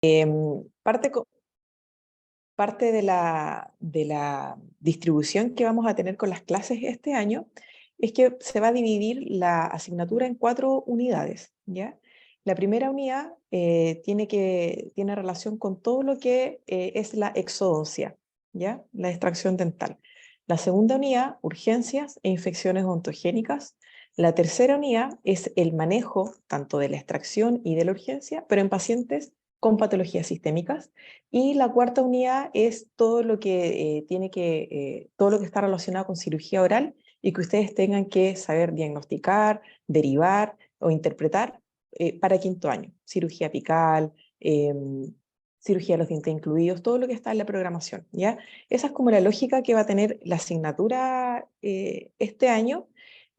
Parte, parte de la distribución que vamos a tener con las clases este año es que se va a dividir la asignatura en 4 unidades, ¿ya? La primera unidad tiene relación con todo lo que es la exodoncia, ¿ya? La extracción dental. La segunda unidad, urgencias e infecciones odontogénicas. La tercera unidad es el manejo tanto de la extracción y de la urgencia, pero en pacientes con patologías sistémicas. Y la cuarta unidad es todo lo que todo lo que está relacionado con cirugía oral y que ustedes tengan que saber diagnosticar, derivar o interpretar para quinto año. Cirugía apical, cirugía de los dientes incluidos, todo lo que está en la programación, ¿ya? Esa es como la lógica que va a tener la asignatura este año.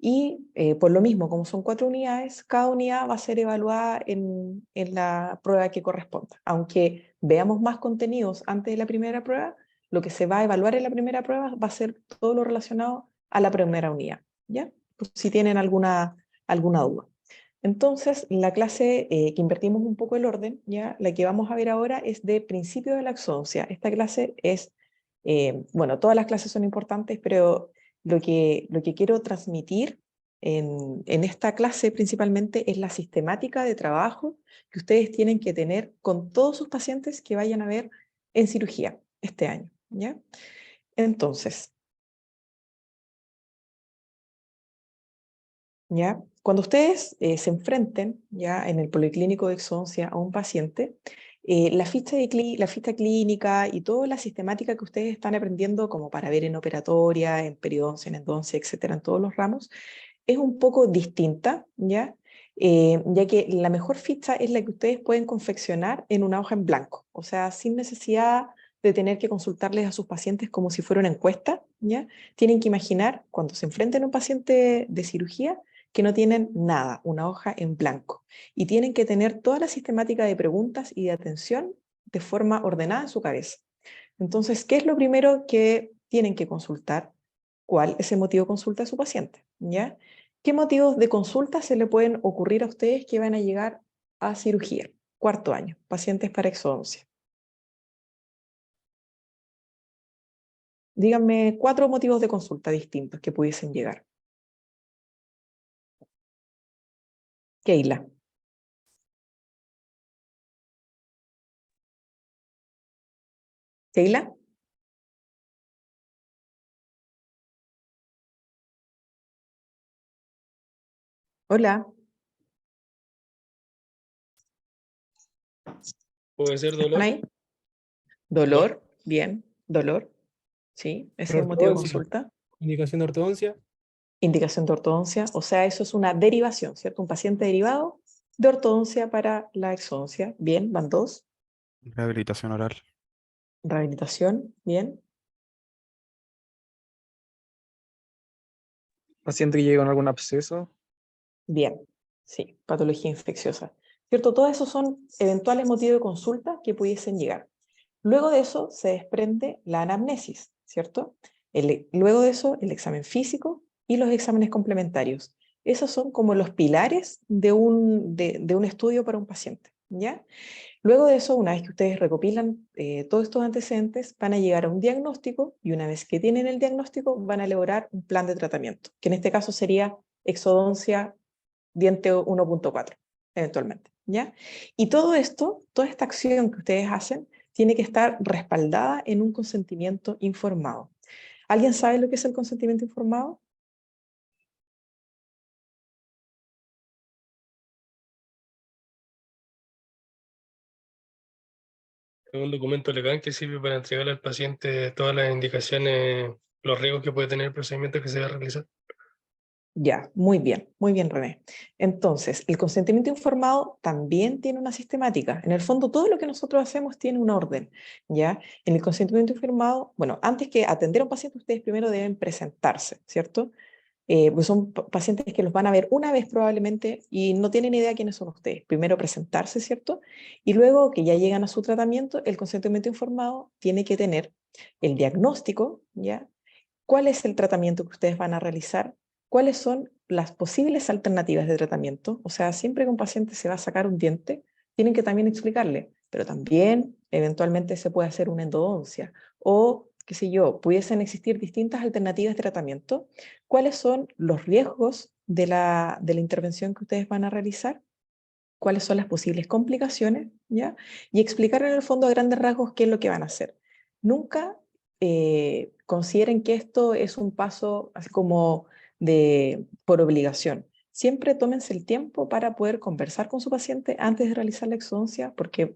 Y por lo mismo, como son 4 unidades, cada unidad va a ser evaluada en la prueba que corresponda. Aunque veamos más contenidos antes de la primera prueba, lo que se va a evaluar en la primera prueba va a ser todo lo relacionado a la primera unidad, ¿ya? Pues si tienen alguna duda. Entonces, la clase que invertimos un poco el orden, ¿ya? La que vamos a ver ahora es de principio de la exodoncia. Esta clase es, bueno, todas las clases son importantes, pero lo que quiero transmitir en esta clase principalmente es la sistemática de trabajo que ustedes tienen que tener con todos sus pacientes que vayan a ver en cirugía este año, ¿ya? Entonces, ¿ya? Cuando ustedes se enfrenten ya en el policlínico de exodoncia a un paciente, la ficha clínica y toda la sistemática que ustedes están aprendiendo como para ver en operatoria, en periodoncia, en endodoncia, etcétera, en todos los ramos, es un poco distinta, ¿ya? Ya que la mejor ficha es la que ustedes pueden confeccionar en una hoja en blanco, o sea, sin necesidad de tener que consultarles a sus pacientes como si fuera una encuesta, ¿ya? Tienen que imaginar, cuando se enfrenten a un paciente de cirugía, que no tienen nada, una hoja en blanco, y tienen que tener toda la sistemática de preguntas y de atención de forma ordenada en su cabeza. Entonces, ¿qué es lo primero que tienen que consultar? ¿Cuál es el motivo de consulta de su paciente? ¿Ya? ¿Qué motivos de consulta se le pueden ocurrir a ustedes que van a llegar a cirugía? Cuarto año, pacientes para exodoncia. Díganme 4 motivos de consulta distintos que pudiesen llegar. Keila. Keila. Hola. Puede ser ¿Están dolor. ahí? Dolor. Dolor. Bien. Dolor. Sí, ese es el motivo de Ortodoncia. consulta. Indicación de ortodoncia. Indicación de ortodoncia, o sea, eso es una derivación, ¿cierto? Un paciente derivado de ortodoncia para la exodoncia. Bien, van 2. Rehabilitación oral. Rehabilitación, bien. Paciente que llega con algún absceso. Bien, sí, patología infecciosa. ¿Cierto? Todos esos son eventuales motivos de consulta que pudiesen llegar. Luego de eso se desprende la anamnesis, ¿cierto? Luego de eso, el examen físico y los exámenes complementarios. Esos son como los pilares de un estudio para un paciente, ¿ya? Luego de eso, una vez que ustedes recopilan todos estos antecedentes, van a llegar a un diagnóstico y una vez que tienen el diagnóstico, van a elaborar un plan de tratamiento, que en este caso sería exodoncia diente 1.4, eventualmente, ¿ya? Y todo esto, toda esta acción que ustedes hacen, tiene que estar respaldada en un consentimiento informado. ¿Alguien sabe lo que es el consentimiento informado? Es un documento legal que sirve para entregarle al paciente todas las indicaciones, los riesgos que puede tener el procedimiento que se va a realizar. Ya, muy bien, René. Entonces, el consentimiento informado también tiene una sistemática. En el fondo, todo lo que nosotros hacemos tiene un orden, ¿ya? En el consentimiento informado, bueno, antes que atender a un paciente, ustedes primero deben presentarse, ¿cierto? Pues son pacientes que los van a ver una vez probablemente y no tienen idea quiénes son ustedes. Primero presentarse, ¿cierto? Y luego que ya llegan a su tratamiento, el consentimiento informado tiene que tener el diagnóstico, ¿ya? ¿Cuál es el tratamiento que ustedes van a realizar? ¿Cuáles son las posibles alternativas de tratamiento? O sea, siempre que un paciente se va a sacar un diente, tienen que también explicarle pero también eventualmente se puede hacer una endodoncia, o qué sé yo, pudiesen existir distintas alternativas de tratamiento. ¿Cuáles son los riesgos de la intervención que ustedes van a realizar? ¿Cuáles son las posibles complicaciones? ¿Ya? Y explicar en el fondo a grandes rasgos qué es lo que van a hacer. Nunca consideren que esto es un paso así como por obligación. Siempre tómense el tiempo para poder conversar con su paciente antes de realizar la exodoncia, porque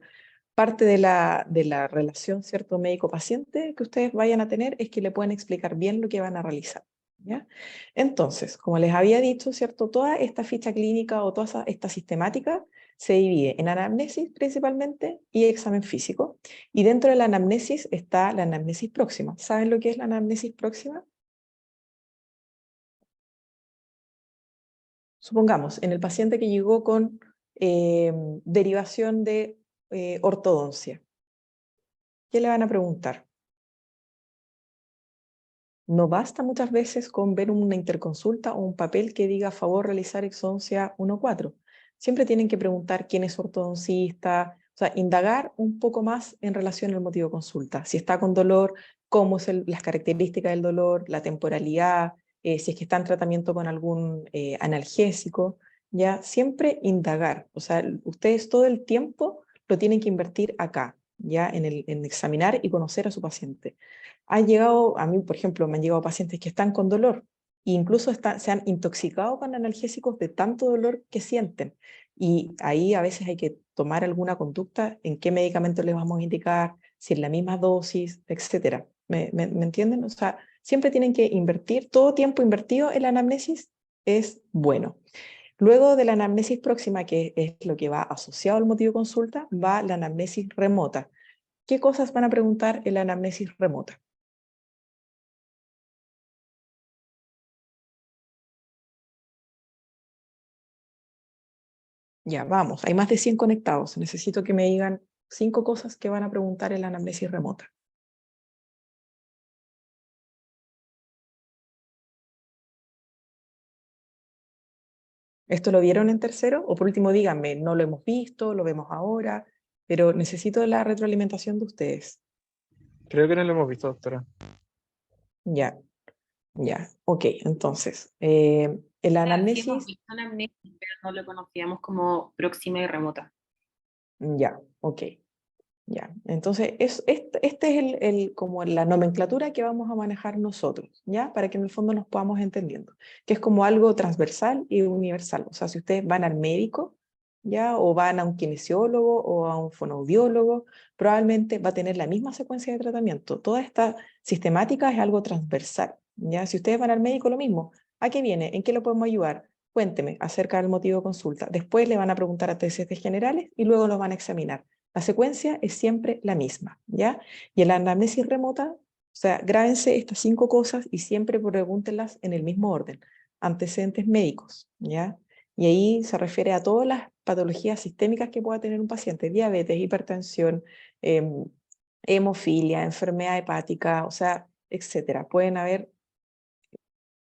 parte de la relación, ¿cierto?, médico-paciente que ustedes vayan a tener es que le pueden explicar bien lo que van a realizar, ¿ya? Entonces, como les había dicho, ¿cierto?, toda esta ficha clínica o toda esta sistemática se divide en anamnesis principalmente y examen físico. Y dentro de la anamnesis está la anamnesis próxima. ¿Saben lo que es la anamnesis próxima? Supongamos, en el paciente que llegó con derivación de ortodoncia. ¿Qué le van a preguntar? No basta muchas veces con ver una interconsulta o un papel que diga a favor realizar exodoncia 1.4. Siempre tienen que preguntar quién es ortodoncista, o sea, indagar un poco más en relación al motivo de consulta. Si está con dolor, cómo son las características del dolor, la temporalidad, si es que está en tratamiento con algún analgésico, ya siempre indagar. O sea, ustedes todo el tiempo lo tienen que invertir acá, ya en examinar y conocer a su paciente. Han llegado, a mí por ejemplo, me han llegado pacientes que están con dolor e incluso se han intoxicado con analgésicos de tanto dolor que sienten. Y ahí a veces hay que tomar alguna conducta, en qué medicamento les vamos a indicar, si es la misma dosis, etcétera. ¿Me entienden? O sea, siempre tienen que invertir, todo tiempo invertido en la anamnesis es bueno. Luego de la anamnesis próxima, que es lo que va asociado al motivo de consulta, va la anamnesis remota. ¿Qué cosas van a preguntar en la anamnesis remota? Ya, vamos, hay más de 100 conectados. Necesito que me digan 5 cosas que van a preguntar en la anamnesis remota. ¿Esto lo vieron en tercero? O por último díganme, no lo hemos visto, lo vemos ahora, pero necesito la retroalimentación de ustedes. Creo que no lo hemos visto, doctora. Ya, ya, ok, entonces, el Sí hemos anamnesis, visto anamnesis, pero no lo conocíamos como próxima y remota. ya, ok. Ya, entonces este es como la nomenclatura que vamos a manejar nosotros, ¿ya? Para que en el fondo nos podamos entendiendo, que es como algo transversal y universal. O sea, si ustedes van al médico, ¿ya? O van a un kinesiólogo o a un fonoaudiólogo, probablemente va a tener la misma secuencia de tratamiento. Toda esta sistemática es algo transversal, ¿ya? Si ustedes van al médico, lo mismo. ¿A qué viene? ¿En qué lo podemos ayudar? Cuénteme acerca del motivo de consulta. Después le van a preguntar antecedentes generales y luego los van a examinar. La secuencia es siempre la misma, ¿ya? Y en la anamnesis remota, o sea, grábense estas 5 cosas y siempre pregúntenlas en el mismo orden. Antecedentes médicos, ¿ya? Y ahí se refiere a todas las patologías sistémicas que pueda tener un paciente, diabetes, hipertensión, hemofilia, enfermedad hepática, o sea, etcétera. Pueden haber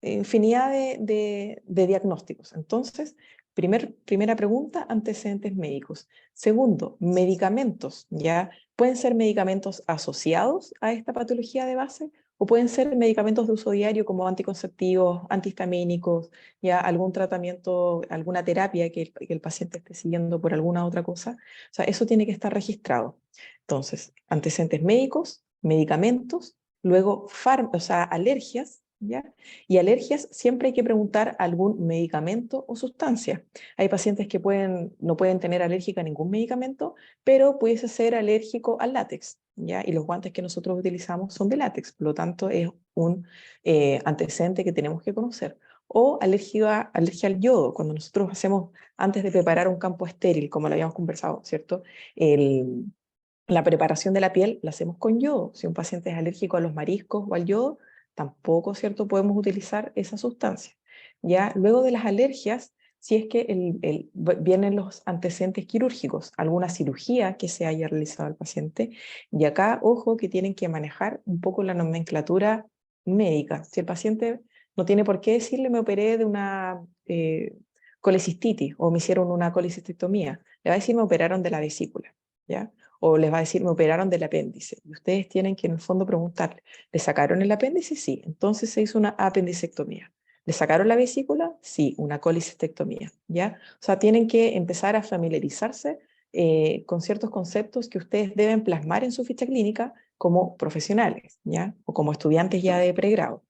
infinidad de diagnósticos. Entonces, primera pregunta, antecedentes médicos. Segundo, medicamentos, ¿ya? Pueden ser medicamentos asociados a esta patología de base o pueden ser medicamentos de uso diario como anticonceptivos, antihistamínicos, ya algún tratamiento, alguna terapia que el paciente esté siguiendo por alguna otra cosa. O sea, eso tiene que estar registrado. Entonces, antecedentes médicos, medicamentos, luego o sea, alergias, ¿ya? Y alergias, siempre hay que preguntar algún medicamento o sustancia. Hay pacientes que no pueden tener alérgica a ningún medicamento, pero pudiese ser alérgico al látex, ¿ya? Y los guantes que nosotros utilizamos son de látex, por lo tanto es un antecedente que tenemos que conocer. O alergia al yodo, cuando nosotros hacemos, antes de preparar un campo estéril, como lo habíamos conversado, ¿cierto? La preparación de la piel la hacemos con yodo. Si un paciente es alérgico a los mariscos o al yodo, tampoco, ¿cierto?, podemos utilizar esa sustancia. Ya luego de las alergias, si es que vienen los antecedentes quirúrgicos, alguna cirugía que se haya realizado al paciente, y acá, ojo, que tienen que manejar un poco la nomenclatura médica. Si el paciente no tiene por qué decirle, me operé de una colecistitis o me hicieron una colecistectomía, le va a decir, me operaron de la vesícula, ¿ya? O les va a decir, me operaron del apéndice. Y ustedes tienen que en el fondo preguntarle, ¿le sacaron el apéndice? Sí. Entonces se hizo una apendicectomía. ¿Le sacaron la vesícula? Sí, una colicistectomía, ¿ya? O sea, tienen que empezar a familiarizarse con ciertos conceptos que ustedes deben plasmar en su ficha clínica como profesionales, ¿ya? O como estudiantes ya de pregrado.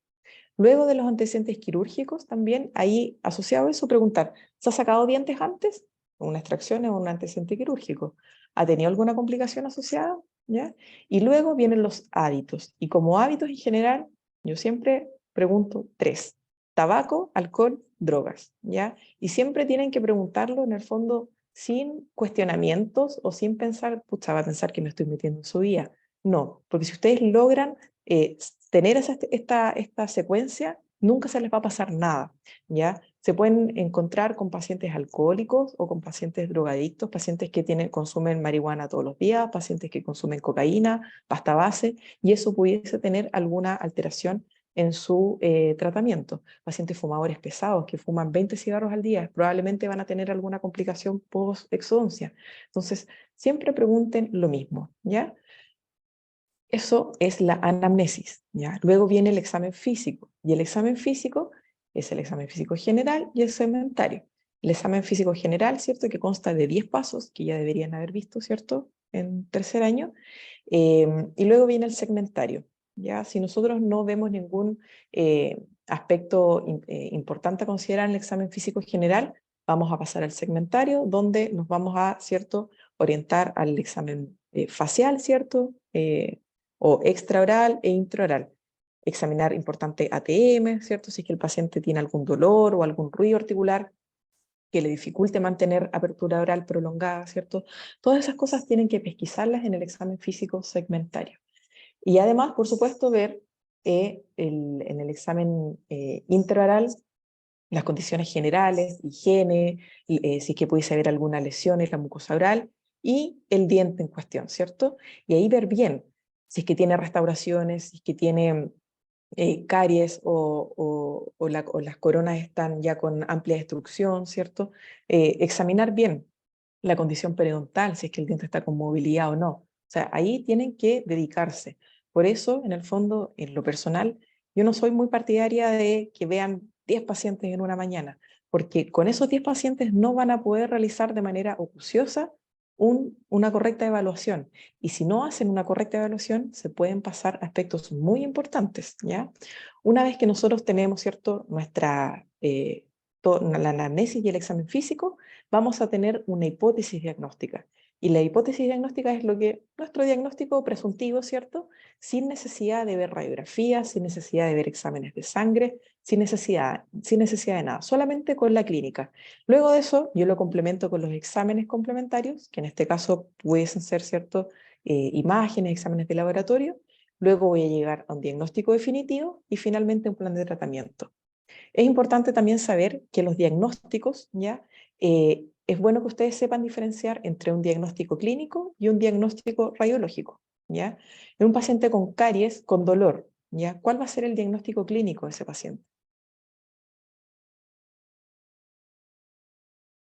Luego de los antecedentes quirúrgicos, también ahí asociado a eso, preguntar, ¿se ha sacado dientes antes? Una extracción es un antecedente quirúrgico. ¿Ha tenido alguna complicación asociada? ¿Ya? Y luego vienen los hábitos. Y como hábitos en general, yo siempre pregunto 3. Tabaco, alcohol, drogas. ¿Ya? Y siempre tienen que preguntarlo en el fondo sin cuestionamientos o sin pensar, pucha, va a pensar que me estoy metiendo en su vida. No, porque si ustedes logran tener esta secuencia, nunca se les va a pasar nada, ¿ya? Se pueden encontrar con pacientes alcohólicos o con pacientes drogadictos, pacientes que consumen marihuana todos los días, pacientes que consumen cocaína, pasta base, y eso pudiese tener alguna alteración en su tratamiento. Pacientes fumadores pesados que fuman 20 cigarros al día, probablemente van a tener alguna complicación post-exodoncia. Entonces, siempre pregunten lo mismo, ¿ya? Eso es la anamnesis, ¿ya? Luego viene el examen físico, y el examen físico es el examen físico general y el segmentario. El examen físico general, ¿cierto? Que consta de 10 pasos, que ya deberían haber visto, ¿cierto? En tercer año. Y luego viene el segmentario, ¿ya? Si nosotros no vemos ningún aspecto importante a considerar en el examen físico general, vamos a pasar al segmentario, donde nos vamos a, ¿cierto?, orientar al examen facial, ¿cierto?, o extraoral e intraoral. Examinar importante ATM, ¿cierto? Si es que el paciente tiene algún dolor o algún ruido articular que le dificulte mantener apertura oral prolongada, ¿cierto? Todas esas cosas tienen que pesquisarlas en el examen físico segmentario. Y además, por supuesto, ver en el examen intraoral las condiciones generales, higiene, si es que pudiese haber alguna lesión en la mucosa oral y el diente en cuestión, ¿cierto? Y ahí ver bien si es que tiene restauraciones, si es que tiene caries o las coronas están ya con amplia destrucción, ¿cierto? Examinar bien la condición periodontal, si es que el diente está con movilidad o no. O sea, ahí tienen que dedicarse. Por eso, en el fondo, en lo personal, yo no soy muy partidaria de que vean 10 pacientes en una mañana, porque con esos 10 pacientes no van a poder realizar de manera ocuciosa una correcta evaluación. Y si no hacen una correcta evaluación, se pueden pasar aspectos muy importantes, ¿ya? Una vez que nosotros tenemos, ¿cierto?, la anamnesis y el examen físico, vamos a tener una hipótesis diagnóstica. Y la hipótesis diagnóstica es nuestro diagnóstico presuntivo, ¿cierto? Sin necesidad de ver radiografías, sin necesidad de ver exámenes de sangre, sin necesidad de nada, solamente con la clínica. Luego de eso, yo lo complemento con los exámenes complementarios, que en este caso pueden ser, ¿cierto?, imágenes, exámenes de laboratorio. Luego voy a llegar a un diagnóstico definitivo y finalmente un plan de tratamiento. Es importante también saber que los diagnósticos, ¿ya? Es bueno que ustedes sepan diferenciar entre un diagnóstico clínico y un diagnóstico radiológico, ¿ya? En un paciente con caries, con dolor, ¿ya? ¿Cuál va a ser el diagnóstico clínico de ese paciente?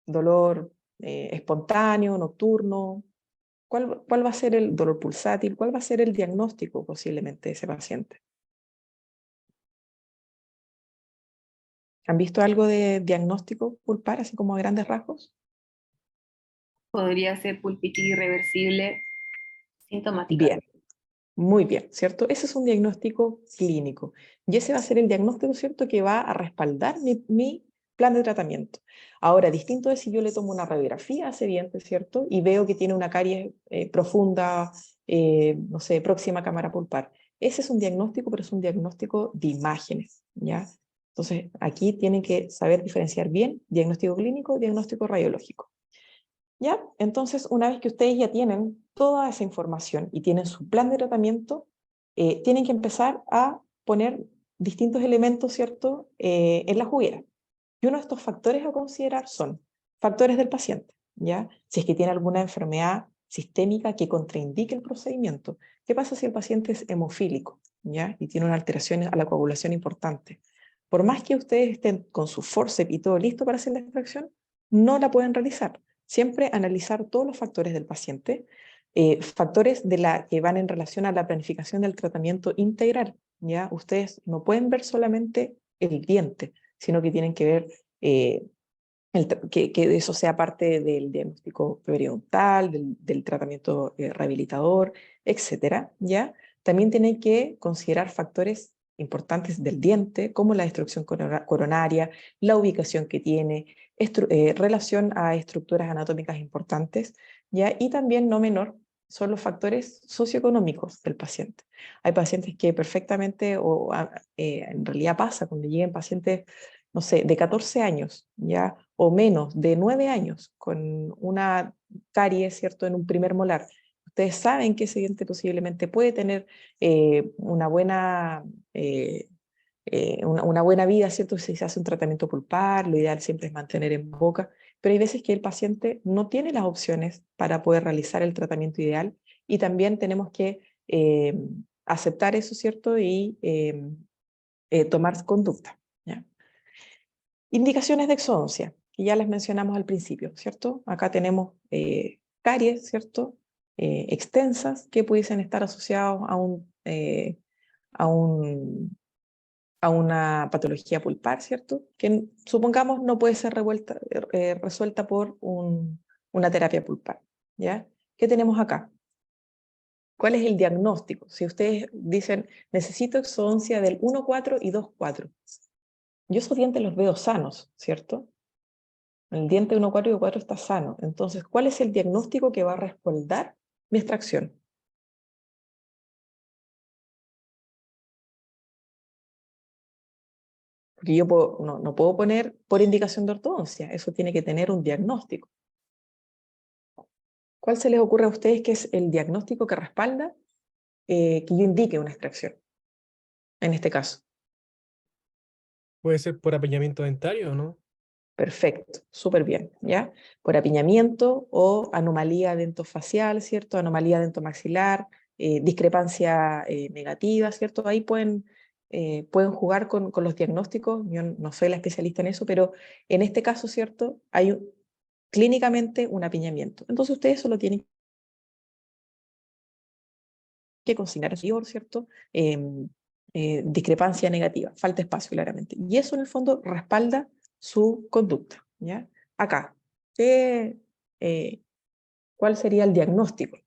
Dolor espontáneo, nocturno. ¿Cuál va a ser el dolor pulsátil? ¿Cuál va a ser el diagnóstico posiblemente de ese paciente? ¿Han visto algo de diagnóstico pulpar, así como a grandes rasgos? Podría ser pulpitis irreversible sintomática. Bien, muy bien, ¿cierto? Ese es un diagnóstico clínico. Y ese va a ser el diagnóstico, ¿cierto?, que va a respaldar mi plan de tratamiento. Ahora, distinto es si yo le tomo una radiografía a ese diente, ¿cierto?, y veo que tiene una caries profunda, no sé, próxima a cámara pulpar. Ese es un diagnóstico, pero es un diagnóstico de imágenes, ¿ya? Entonces, aquí tienen que saber diferenciar bien diagnóstico clínico y diagnóstico radiológico. ¿Ya? Entonces, una vez que ustedes ya tienen toda esa información y tienen su plan de tratamiento, tienen que empezar a poner distintos elementos, ¿cierto?, en la juguera. Y uno de estos factores a considerar son factores del paciente, ¿ya? Si es que tiene alguna enfermedad sistémica que contraindique el procedimiento. ¿Qué pasa si el paciente es hemofílico, ¿ya?, y tiene una alteración a la coagulación importante? Por más que ustedes estén con su forceps y todo listo para hacer la extracción, no la pueden realizar. Siempre analizar todos los factores del paciente, Factores que van en relación a la planificación del tratamiento integral, ¿ya? Ustedes no pueden ver solamente el diente, sino que tienen que ver que eso sea parte del diagnóstico periodontal, del tratamiento rehabilitador, etcétera, ¿ya? También tienen que considerar factores importantes del diente, como la destrucción coronaria, la ubicación que tiene, relación a estructuras anatómicas importantes, ¿ya? Y también, no menor, son los factores socioeconómicos del paciente. Hay pacientes que perfectamente, en realidad pasa cuando lleguen pacientes, no sé, de 14 años, ¿ya? O menos, de 9 años, con una caries, ¿cierto?, en un primer molar. Ustedes saben que ese diente posiblemente puede tener una buena una buena vida, ¿cierto? Si se hace un tratamiento pulpar, lo ideal siempre es mantener en boca, pero hay veces que el paciente no tiene las opciones para poder realizar el tratamiento ideal y también tenemos que aceptar eso, ¿cierto? Y tomar conducta, ¿ya? Indicaciones de exodoncia, que ya les mencionamos al principio, ¿cierto? Acá tenemos caries, ¿cierto? Extensas que pudiesen estar asociados a un a una patología pulpar, ¿cierto? Que supongamos no puede ser resuelta por una terapia pulpar, ¿ya? ¿Qué tenemos acá? ¿Cuál es el diagnóstico? Si ustedes dicen, necesito exodoncia del 1,4 y 2,4, yo esos dientes los veo sanos, ¿cierto? El diente 1,4 y 4 está sano. Entonces, ¿cuál es el diagnóstico que va a respaldar mi extracción? Porque yo no puedo poner por indicación de ortodoncia, eso tiene que tener un diagnóstico. ¿Cuál se les ocurre a ustedes que es el diagnóstico que respalda que yo indique una extracción, en este caso? Puede ser por apiñamiento dentario, ¿no? Perfecto, súper bien, ¿ya? Por apiñamiento o anomalía dentofacial, ¿cierto? Anomalía dentomaxilar, discrepancia negativa, ¿cierto? Ahí pueden jugar con los diagnósticos. Yo no soy la especialista en eso, pero en este caso, ¿cierto? Hay clínicamente un apiñamiento. Entonces ustedes solo tienen que consignar anterior, ¿cierto? Discrepancia negativa, falta espacio claramente. Y eso en el fondo respalda su conducta, ¿ya? Acá, ¿qué, ¿cuál sería el diagnóstico?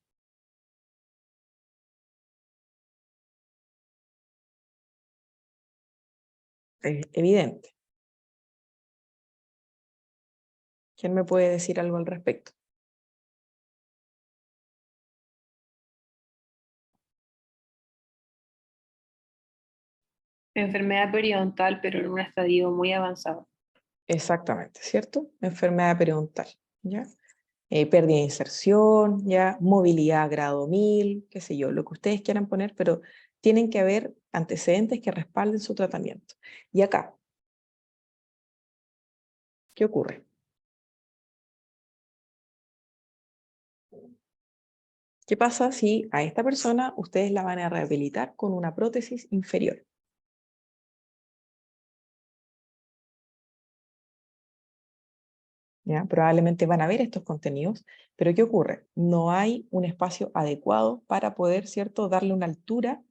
Evidente. ¿Quién me puede decir algo al respecto? Enfermedad periodontal, pero en un estadio muy avanzado. Exactamente, ¿cierto? Enfermedad periodontal, ¿ya? Pérdida de inserción, ¿ya? Movilidad grado 1000, qué sé yo, lo que ustedes quieran poner, pero tienen que haber antecedentes que respalden su tratamiento. Y acá, ¿qué ocurre? ¿Qué pasa si a esta persona ustedes la van a rehabilitar con una prótesis inferior? ¿Ya? Probablemente van a ver estos contenidos, pero ¿qué ocurre? No hay un espacio adecuado para poder, ¿cierto?, darle una altura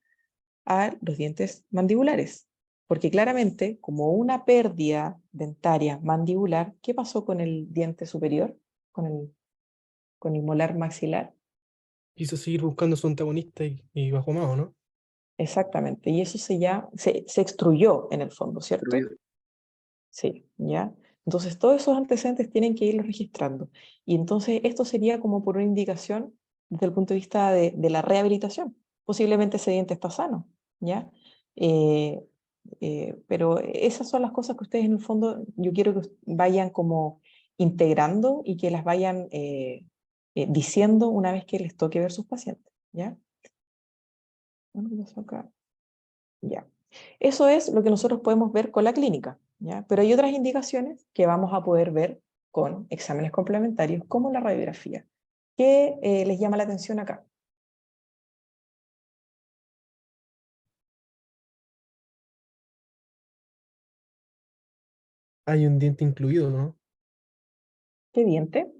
a los dientes mandibulares. Porque claramente, como una pérdida dentaria mandibular, ¿qué pasó con el diente superior? Con el molar maxilar. Quiso seguir buscando su antagonista y bajó más, ¿o no? Exactamente. Y eso se extruyó en el fondo, ¿cierto? Sí, ¿ya? Entonces, todos esos antecedentes tienen que irlos registrando. Y entonces, esto sería como por una indicación desde el punto de vista de la rehabilitación. Posiblemente ese diente está sano, ¿ya? Eh, pero esas son las cosas que ustedes en el fondo, yo quiero que vayan como integrando y que las vayan diciendo una vez que les toque ver sus pacientes, ¿ya? Bueno, ¿qué pasó acá? Ya. Eso es lo que nosotros podemos ver con la clínica, ¿ya? Pero hay otras indicaciones que vamos a poder ver con exámenes complementarios, como la radiografía. ¿Qué les llama la atención acá? Hay un diente incluido, ¿no? ¿Qué diente?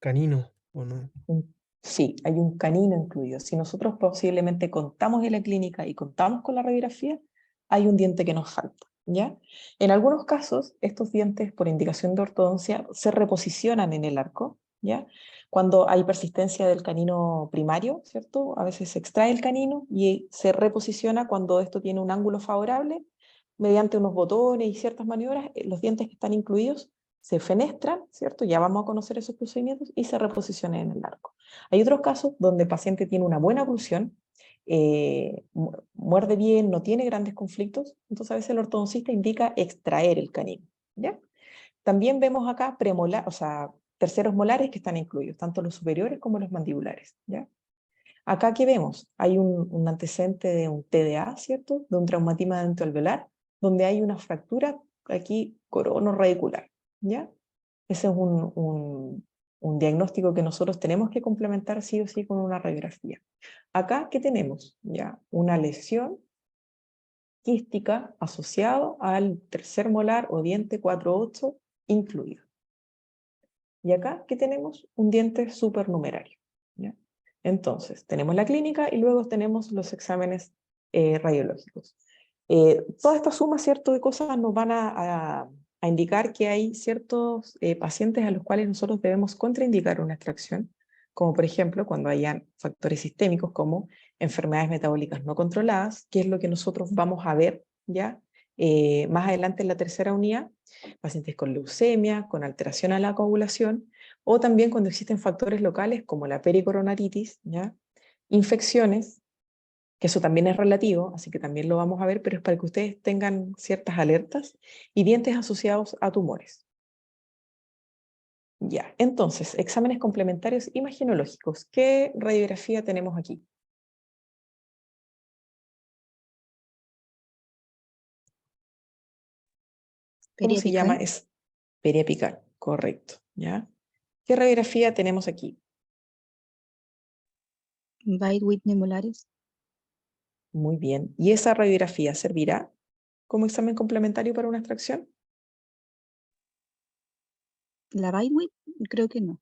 Canino, ¿o no? Un Sí, hay un canino incluido. Si nosotros posiblemente contamos en la clínica y contamos con la radiografía, hay un diente que nos falta, ¿ya? En algunos casos, estos dientes, por indicación de ortodoncia, se reposicionan en el arco, ¿ya? Cuando hay persistencia del canino primario, ¿cierto? A veces se extrae el canino y se reposiciona cuando esto tiene un ángulo favorable, mediante unos botones y ciertas maniobras, los dientes que están incluidos se fenestran, ¿cierto? Ya vamos a conocer esos procedimientos y se reposicionan en el arco. Hay otros casos donde el paciente tiene una buena oclusión, muerde bien, no tiene grandes conflictos, entonces a veces el ortodoncista indica extraer el canino, ¿ya? También vemos acá premolar, o sea, terceros molares que están incluidos, tanto los superiores como los mandibulares, ¿ya? Acá, ¿qué vemos? Hay un antecedente de un TDA, ¿cierto? De un traumatismo dentoalveolar, donde hay una fractura aquí corono-radicular, ¿ya? Ese es un diagnóstico que nosotros tenemos que complementar sí o sí con una radiografía. Acá, ¿qué tenemos? Ya, una lesión quística asociado al tercer molar o diente 4-8 incluido. Y acá, ¿qué tenemos? Un diente supernumerario, ¿ya? Entonces, tenemos la clínica y luego tenemos los exámenes radiológicos. Toda esta suma, ¿cierto?, de cosas nos van a indicar que hay ciertos pacientes a los cuales nosotros debemos contraindicar una extracción, como por ejemplo cuando hayan factores sistémicos como enfermedades metabólicas no controladas, que es lo que nosotros vamos a ver ya más adelante en la tercera unidad, pacientes con leucemia, con alteración a la coagulación, o también cuando existen factores locales como la pericoronaritis, ¿ya? Infecciones, que eso también es relativo, así que también lo vamos a ver, pero es para que ustedes tengan ciertas alertas, y dientes asociados a tumores. Ya, entonces, exámenes complementarios imaginológicos. ¿Qué radiografía tenemos aquí? ¿Cómo se llama? Periapical, Es periapical, correcto, ¿ya? ¿Qué radiografía tenemos aquí? Whitney molares, Muy bien. ¿Y esa radiografía servirá como examen complementario para una extracción? la Whitney, creo que no,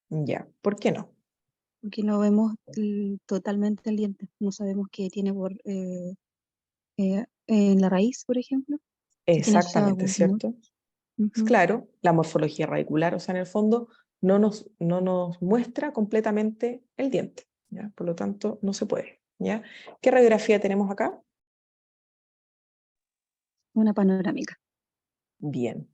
Ya, ¿por qué no? porque no vemos totalmente el diente, no sabemos qué tiene en la raíz, por ejemplo, si tiene asociado Exactamente, algún tumor. ¿cierto? Ujú. Claro, la morfología radicular, o sea, en el fondo no nos muestra completamente el diente, ¿ya? Por lo tanto, no se puede, ¿ya? ¿Qué radiografía tenemos acá? Una panorámica. Bien,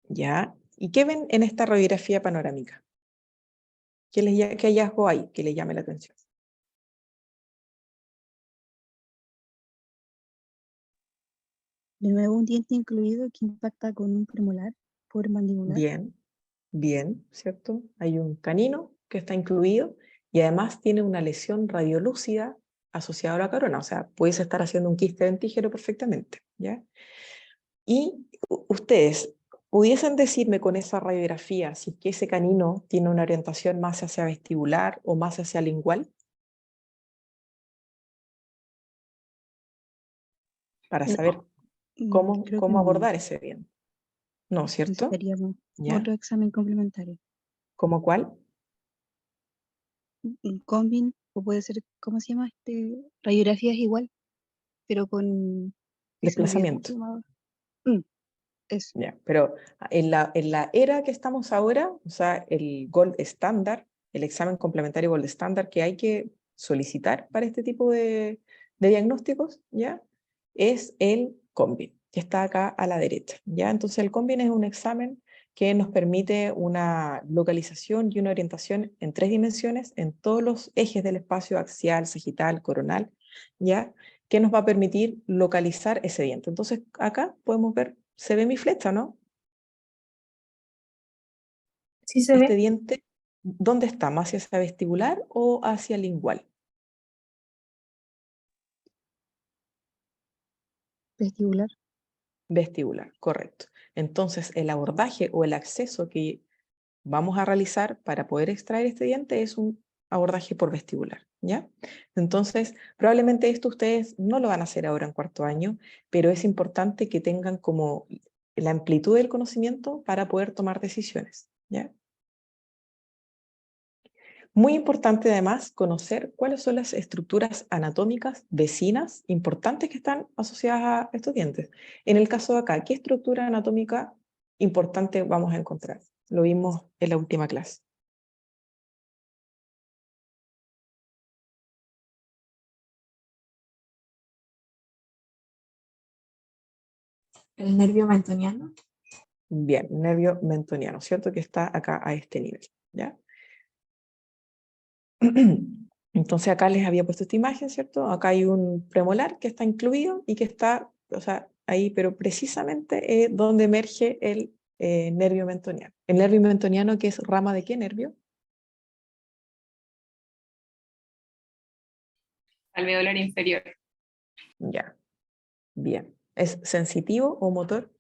¿ya? ¿Y qué ven en esta radiografía panorámica? ¿Qué hallazgo hay que le llame la atención? De nuevo un diente incluido que impacta con un premolar por mandibular. Bien, bien, ¿cierto? Hay un canino que está incluido y además tiene una lesión radiolúcida asociada a la corona, o sea, puedes estar haciendo un quiste dentígeno perfectamente, ¿ya? Y ustedes pudiesen decirme con esa radiografía si es que ese canino tiene una orientación más hacia vestibular o más hacia lingual, para Eh, saber cómo, Creo que cómo no, abordar ese bien. No, ¿cierto? necesitaríamos ¿Ya? otro examen complementario. ¿Cómo cuál? Un combin, o puede ser, ¿cómo se llama? Radiografía es igual, pero con, se me olvidó cómo Desplazamiento. se llamaba. Mm, eso, Ya, pero en la era que estamos ahora, o sea, el Gold Standard, el examen complementario Gold Standard que hay que solicitar para este tipo de diagnósticos, ¿ya? Es el Combin, que está acá a la derecha, ¿ya? Entonces el Combin es un examen que nos permite una localización y una orientación en 3 dimensiones en todos los ejes del espacio axial, sagital, coronal, ¿ya? Que nos va a permitir localizar ese diente. Entonces acá podemos ver, se ve mi flecha, ¿no? Sí se Este ve. diente, ¿dónde está? ¿Más hacia vestibular o hacia lingual? vestibular. Vestibular, correcto. Entonces el abordaje o el acceso que vamos a realizar para poder extraer este diente es un abordaje por vestibular, ¿ya? Entonces, probablemente esto ustedes no lo van a hacer ahora en cuarto año, pero es importante que tengan como la amplitud del conocimiento para poder tomar decisiones, ¿ya? Muy importante además conocer cuáles son las estructuras anatómicas vecinas importantes que están asociadas a estos dientes. En el caso de acá, ¿qué estructura anatómica importante vamos a encontrar? Lo vimos en la última clase. El nervio mentoniano. Bien, nervio mentoniano, ¿cierto? Que está acá a este nivel, ¿ya? Entonces acá les había puesto esta imagen, ¿cierto? Acá hay un premolar que está incluido y que está, o sea, ahí, pero precisamente donde emerge el nervio mentoniano. ¿El nervio mentoniano que es rama de qué nervio? Alveolar inferior. Ya, bien. ¿Es sensitivo o motor?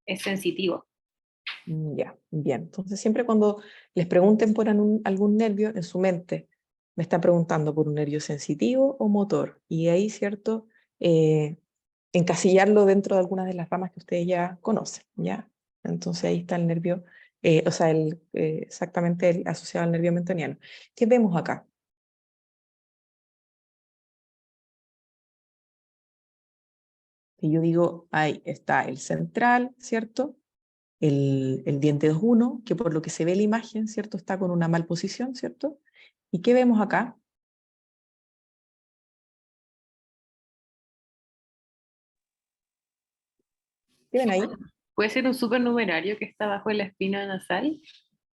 Es sensitivo. Ya, bien. Entonces siempre cuando les pregunten por algún nervio en su mente, me están preguntando por un nervio sensitivo o motor. Y ahí, ¿cierto? Encasillarlo dentro de algunas de las ramas que ustedes ya conocen, ¿ya? Entonces ahí está el nervio, o sea, exactamente el asociado al nervio mentoniano. ¿Qué vemos acá? Y yo digo, ahí está el central, ¿cierto? El diente 2-1, que por lo que se ve en la imagen, ¿cierto? Está con una malposición, ¿cierto? ¿Y qué vemos acá? ¿Qué ven ahí? ¿Puede ser un supernumerario que está bajo la espina nasal?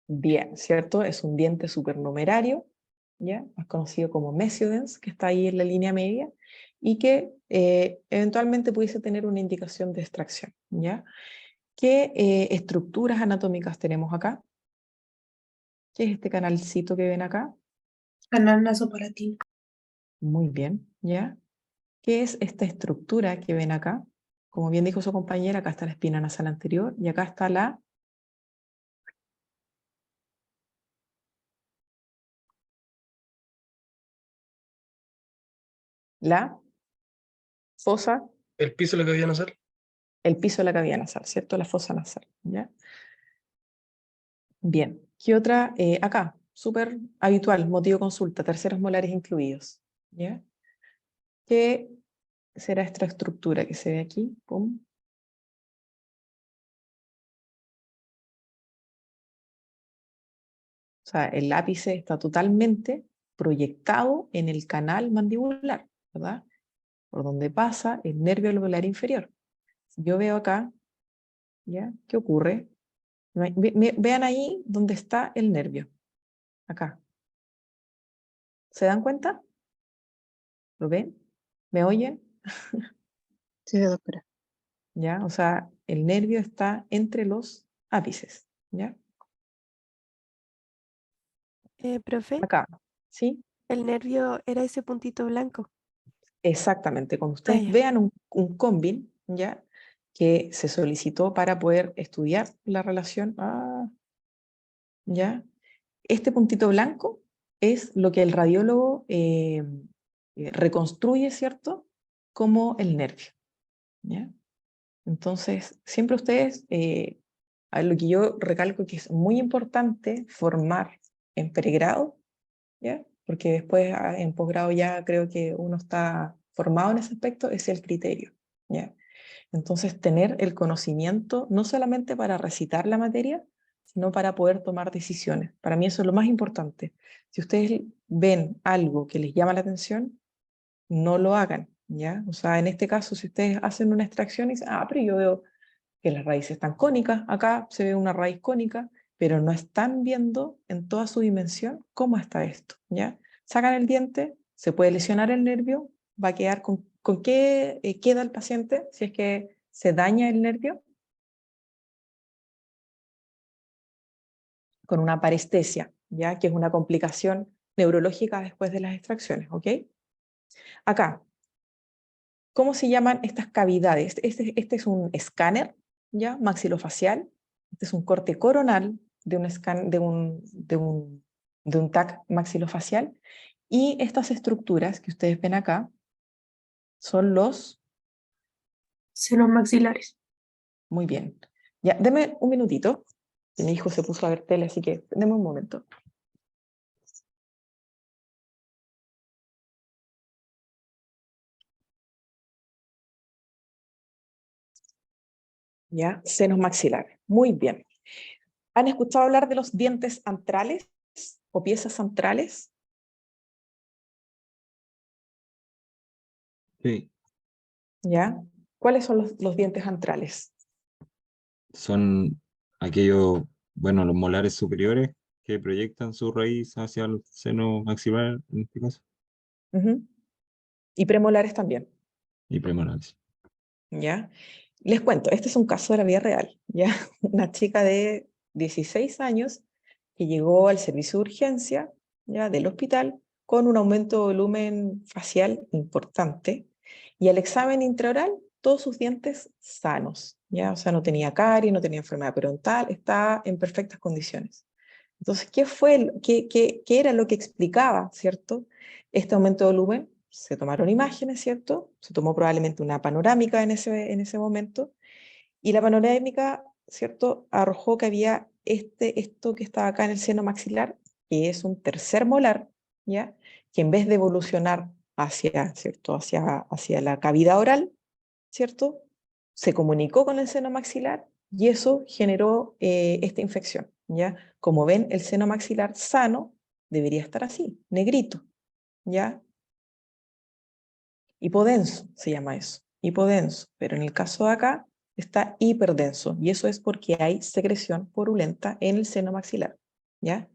Bien, ¿cierto? Es un diente supernumerario, ¿ya? Más conocido como mesiodens, que está ahí en la línea media, y que eventualmente pudiese tener una indicación de extracción, ¿ya? ¿Qué estructuras anatómicas tenemos acá? ¿Qué es este canalcito que ven acá? Canal nasopalatino. Muy bien, ¿ya? ¿Qué es esta estructura que ven acá? Como bien dijo su compañera, acá está la espina nasal anterior y acá está la fosa, El piso de la cavidad nasal. el piso de la cavidad nasal, ¿cierto? La fosa nasal, ¿ya? Bien, ¿qué otra? Acá, súper habitual, motivo de consulta, terceros molares incluidos, ¿ya? ¿Qué será esta estructura que se ve aquí? Pum. O sea, el ápice está totalmente proyectado en el canal mandibular, ¿verdad? Por donde pasa el nervio alveolar inferior. Si yo veo acá, ¿ya? ¿Qué ocurre? Vean ahí donde está el nervio, acá. ¿Se dan cuenta? ¿Lo ven? ¿Me oyen? Sí, doctora. ¿Ya? O sea, el nervio está entre los ápices, ¿ya? Profe, Acá, ¿sí? el nervio era ese puntito blanco. Exactamente. Cuando Ah, ustedes ya. vean un CONVIN, ¿ya? Que se solicitó para poder estudiar la relación, ¿ya? Este puntito blanco es lo que el radiólogo reconstruye, ¿cierto? Como el nervio, ¿ya? Entonces, siempre ustedes, a lo que yo recalco que es muy importante formar en pregrado, ¿ya? Porque después en posgrado ya creo que uno está formado en ese aspecto, es el criterio, ¿ya? Entonces, tener el conocimiento no solamente para recitar la materia, sino para poder tomar decisiones. Para mí eso es lo más importante. Si ustedes ven algo que les llama la atención, no lo hagan, ¿ya? O sea, en este caso, si ustedes hacen una extracción y dicen, pero yo veo que las raíces están cónicas, acá se ve una raíz cónica, pero no están viendo en toda su dimensión cómo está esto, ¿ya? Sacan el diente, se puede lesionar el nervio, va a quedar con qué queda el paciente si es que se daña el nervio, con una parestesia, ¿ya? Que es una complicación neurológica después de las extracciones, ¿ok? Acá, ¿cómo se llaman estas cavidades? Este es un escáner, ¿ya? Maxilofacial. Este es un corte coronal de un TAC maxilofacial. Y estas estructuras que ustedes ven acá son los Senos maxilares. Muy bien. Ya, deme un minutito. Mi hijo se puso a ver tele, así que deme un momento. Ya, senos maxilares. Muy bien. ¿Han escuchado hablar de los dientes antrales o piezas antrales? Sí, ¿Ya? ¿Cuáles son los dientes antrales? son aquellos, bueno, los molares superiores que proyectan su raíz hacia el seno maxilar, en este caso, Ujú. Y premolares también. y premolares. ¿Ya? Les cuento, este es un caso de la vida real, ¿ya? Una chica de 16 años que llegó al servicio de urgencia, ¿ya? Del hospital con un aumento de volumen facial importante y al examen intraoral todos sus dientes sanos, ¿ya? O sea, no tenía caries, no tenía enfermedad periodontal, está en perfectas condiciones. Entonces, ¿qué era lo que explicaba, ¿cierto? Este aumento de volumen? Se tomaron imágenes, ¿cierto? Se tomó probablemente una panorámica en ese momento, y la panorámica, ¿cierto? Arrojó que había esto que estaba acá en el seno maxilar, que es un tercer molar, ¿ya? Que en vez de evolucionar hacia, ¿cierto? Hacia la cavidad oral, ¿cierto? Se comunicó con el seno maxilar y eso generó esta infección, ¿ya? Como ven, el seno maxilar sano debería estar así, negrito, ¿ya? Hipodenso se llama eso, hipodenso, pero en el caso de acá está hiperdenso y eso es porque hay secreción purulenta en el seno maxilar, ¿ya?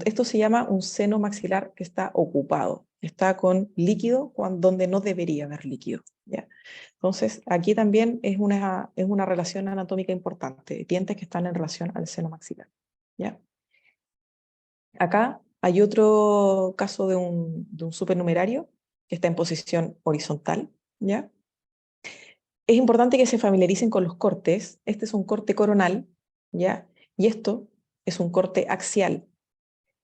Esto se llama un seno maxilar que está ocupado, está con líquido donde no debería haber líquido, ¿ya? Entonces, aquí también es una relación anatómica importante, dientes que están en relación al seno maxilar, ¿ya? Acá hay otro caso de un supernumerario que está en posición horizontal, ¿ya? Es importante que se familiaricen con los cortes. Este es un corte coronal, ¿ya? Y esto es un corte axial.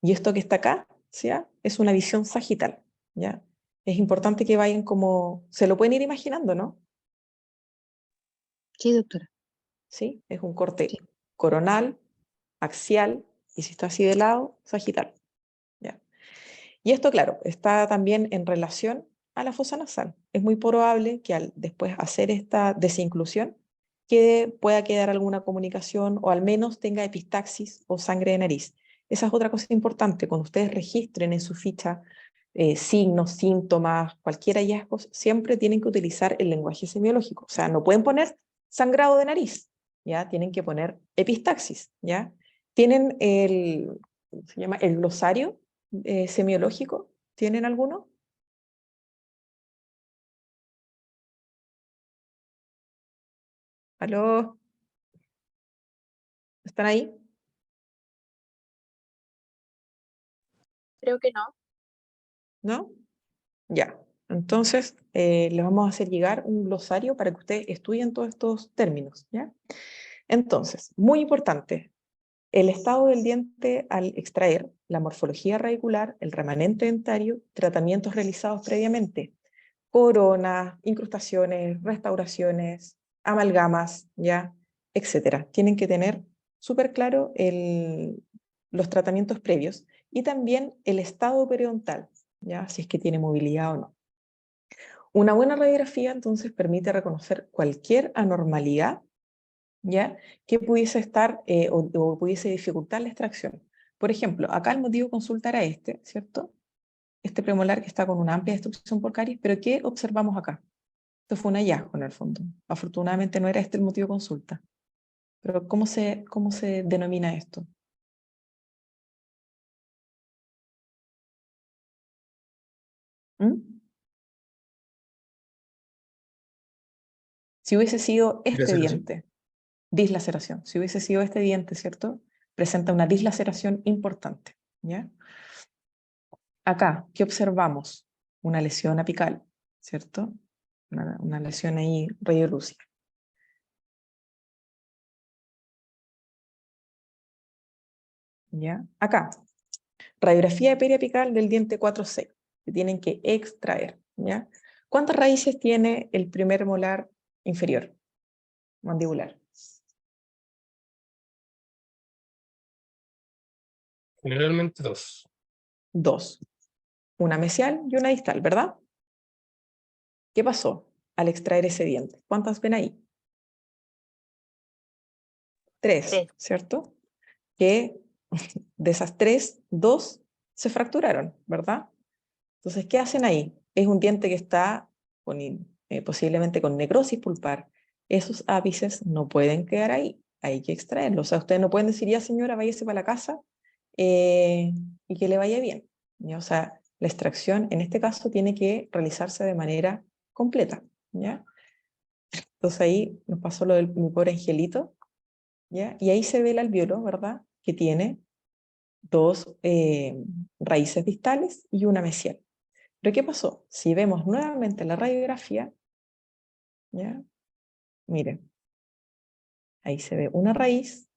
Y esto que está acá, ¿ya? Es una visión sagital, ¿ya? Es importante que vayan como... Se lo pueden ir imaginando, ¿no? Sí, doctora. ¿Sí? Es un corte Sí. coronal, axial, y si está así de lado, sagital, ¿ya? Y esto, claro, está también en relación a la fosa nasal. Es muy probable que al después hacer esta desinclusión pueda quedar alguna comunicación o al menos tenga epistaxis o sangre de nariz. Esa es otra cosa importante. Cuando ustedes registren en su ficha signos, síntomas, cualquier hallazgo, siempre tienen que utilizar el lenguaje semiológico. O sea, no pueden poner sangrado de nariz, ¿ya? Tienen que poner epistaxis, ¿ya? Tienen se llama el glosario semiológico. ¿Tienen alguno? ¿Aló? ¿Están ahí? Creo que no. ¿No? Ya. Entonces, les vamos a hacer llegar un glosario para que ustedes estudien todos estos términos, ¿ya? Entonces, muy importante, el estado del diente al extraer, la morfología radicular, el remanente dentario, tratamientos realizados previamente, coronas, incrustaciones, restauraciones, amalgamas, ¿ya? Etcétera. Tienen que tener súper claro los tratamientos previos y también el estado periodontal, ¿ya? Si es que tiene movilidad o no. Una buena radiografía entonces permite reconocer cualquier anormalidad, ¿ya? Que pudiese estar o pudiese dificultar la extracción. Por ejemplo, acá el motivo de consulta era este, ¿cierto? Este premolar que está con una amplia destrucción por caries, pero ¿qué observamos acá? Esto fue un hallazgo en el fondo. Afortunadamente no era este el motivo de consulta. Pero cómo se denomina esto? ¿Mm? Si hubiese sido este Dilaceración. diente, dislaceración. Si hubiese sido este diente, ¿cierto? Presenta una dislaceración importante, ¿ya? Acá, ¿qué observamos? Una lesión apical, ¿cierto? Una lesión ahí radiolúcida. ¿Ya? Acá, radiografía periapical del diente 4C, que tienen que extraer, ¿ya? ¿Cuántas raíces tiene el primer molar inferior, mandibular? Generalmente 2. 2. Una mesial y una distal, ¿verdad? ¿Qué pasó al extraer ese diente? ¿Cuántas ven ahí? 3, Tres. ¿cierto? Que de esas 3, 2 se fracturaron, ¿verdad? Entonces, ¿qué hacen ahí? Es un diente que está posiblemente con necrosis pulpar. Esos ápices no pueden quedar ahí, hay que extraerlos. O sea, ustedes no pueden decir, ya señora, váyase para la casa y que le vaya bien. ¿Ya? O sea, la extracción en este caso tiene que realizarse de manera completa. ¿Ya? Entonces ahí nos pasó lo del mi pobre angelito. ¿Ya? Y ahí se ve el alvéolo, ¿verdad? Que tiene 2 raíces distales y una mesial. Pero ¿qué pasó? Si vemos nuevamente la radiografía, ¿ya? Miren, ahí se ve una raíz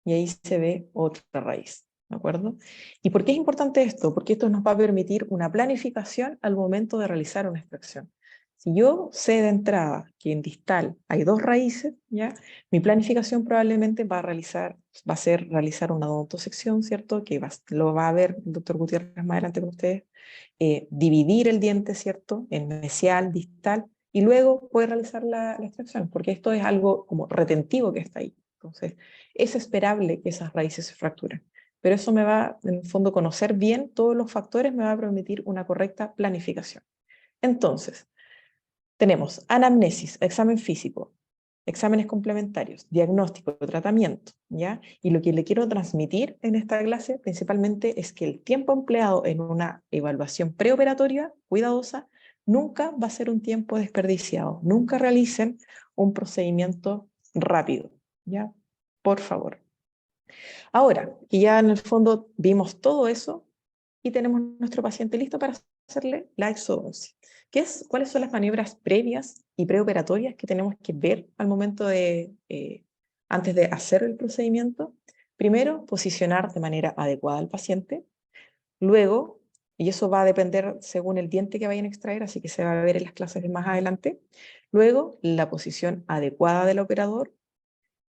y ahí se ve otra raíz, ¿de acuerdo? ¿Y por qué es importante esto? Porque esto nos va a permitir una planificación al momento de realizar una extracción. Si yo sé de entrada que en distal hay 2 raíces, ¿ya? Mi planificación probablemente va a ser realizar una odontosección, ¿cierto? Que lo va a ver el doctor Gutiérrez más adelante con ustedes. Dividir el diente, ¿cierto? En mesial, distal, y luego poder realizar la extracción, porque esto es algo como retentivo que está ahí. Entonces, es esperable que esas raíces se fracturen, pero eso me va, en el fondo, conocer bien todos los factores me va a permitir una correcta planificación. Entonces, tenemos anamnesis, examen físico, exámenes complementarios, diagnóstico, tratamiento, ¿ya? Y lo que le quiero transmitir en esta clase principalmente es que el tiempo empleado en una evaluación preoperatoria cuidadosa nunca va a ser un tiempo desperdiciado. Nunca realicen un procedimiento rápido, ¿ya? Por favor. Ahora, que ya en el fondo vimos todo eso y tenemos nuestro paciente listo para hacerle la exodoncia. ¿Cuáles son las maniobras previas y preoperatorias que tenemos que ver al momento antes de hacer el procedimiento? Primero, posicionar de manera adecuada al paciente. Luego, y eso va a depender según el diente que vayan a extraer, así que se va a ver en las clases de más adelante. Luego, la posición adecuada del operador.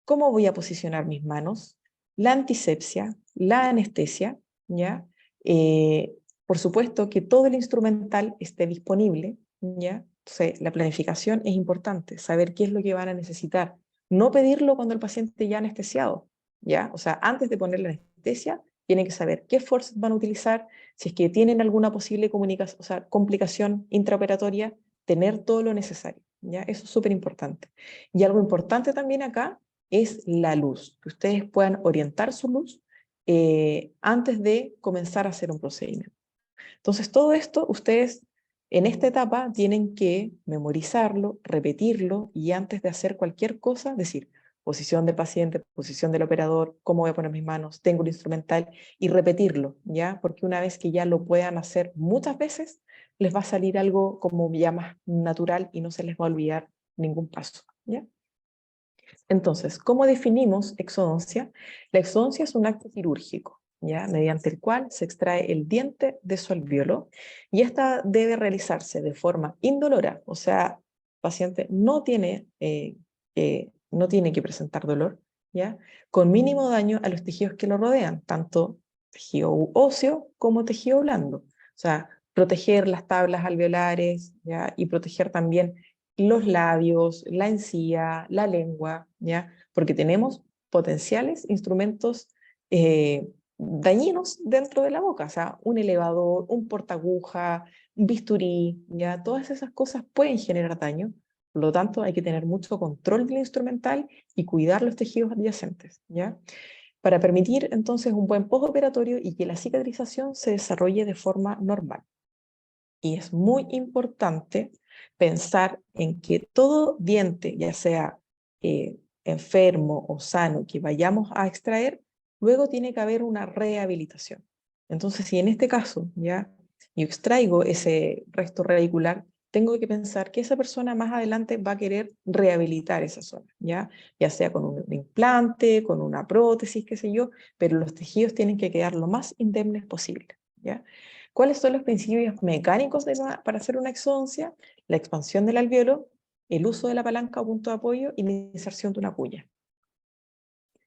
¿Cómo voy a posicionar mis manos? La antisepsia, la anestesia, ¿ya? Por supuesto que todo el instrumental esté disponible, ¿ya? Entonces, la planificación es importante, saber qué es lo que van a necesitar. No pedirlo cuando el paciente ya anestesiado, ¿ya? O sea, antes de ponerle anestesia, tienen que saber qué forceps van a utilizar, si es que tienen alguna posible complicación intraoperatoria, tener todo lo necesario, ¿ya? Eso es súper importante. Y algo importante también acá es la luz, que ustedes puedan orientar su luz antes de comenzar a hacer un procedimiento. Entonces, todo esto ustedes en esta etapa tienen que memorizarlo, repetirlo y antes de hacer cualquier cosa, decir posición del paciente, posición del operador, cómo voy a poner mis manos, tengo el instrumental y repetirlo, ¿ya? Porque una vez que ya lo puedan hacer muchas veces, les va a salir algo como ya más natural y no se les va a olvidar ningún paso, ¿ya? Entonces, ¿cómo definimos exodoncia? La exodoncia es un acto quirúrgico, ¿ya? Mediante el cual se extrae el diente de su alvéolo y esta debe realizarse de forma indolora, o sea, el paciente no tiene que presentar dolor, ¿ya? Con mínimo daño a los tejidos que lo rodean, tanto tejido óseo como tejido blando. O sea, proteger las tablas alveolares, ¿ya? Y proteger también los labios, la encía, la lengua, ¿ya? Porque tenemos potenciales instrumentos dañinos dentro de la boca, o sea, un elevador, un portaaguja, un bisturí, ¿ya? Todas esas cosas pueden generar daño, por lo tanto hay que tener mucho control del instrumental y cuidar los tejidos adyacentes, ¿ya? Para permitir entonces un buen postoperatorio y que la cicatrización se desarrolle de forma normal. Y es muy importante pensar en que todo diente, ya sea enfermo o sano, que vayamos a extraer, luego tiene que haber una rehabilitación. Entonces, si en este caso ya yo extraigo ese resto radicular, tengo que pensar que esa persona más adelante va a querer rehabilitar esa zona, ya sea con un implante, con una prótesis, qué sé yo, pero los tejidos tienen que quedar lo más indemnes posible, ¿ya? ¿Cuáles son los principios mecánicos para hacer una exodoncia? La expansión del alvéolo, el uso de la palanca o punto de apoyo y la inserción de una cuña.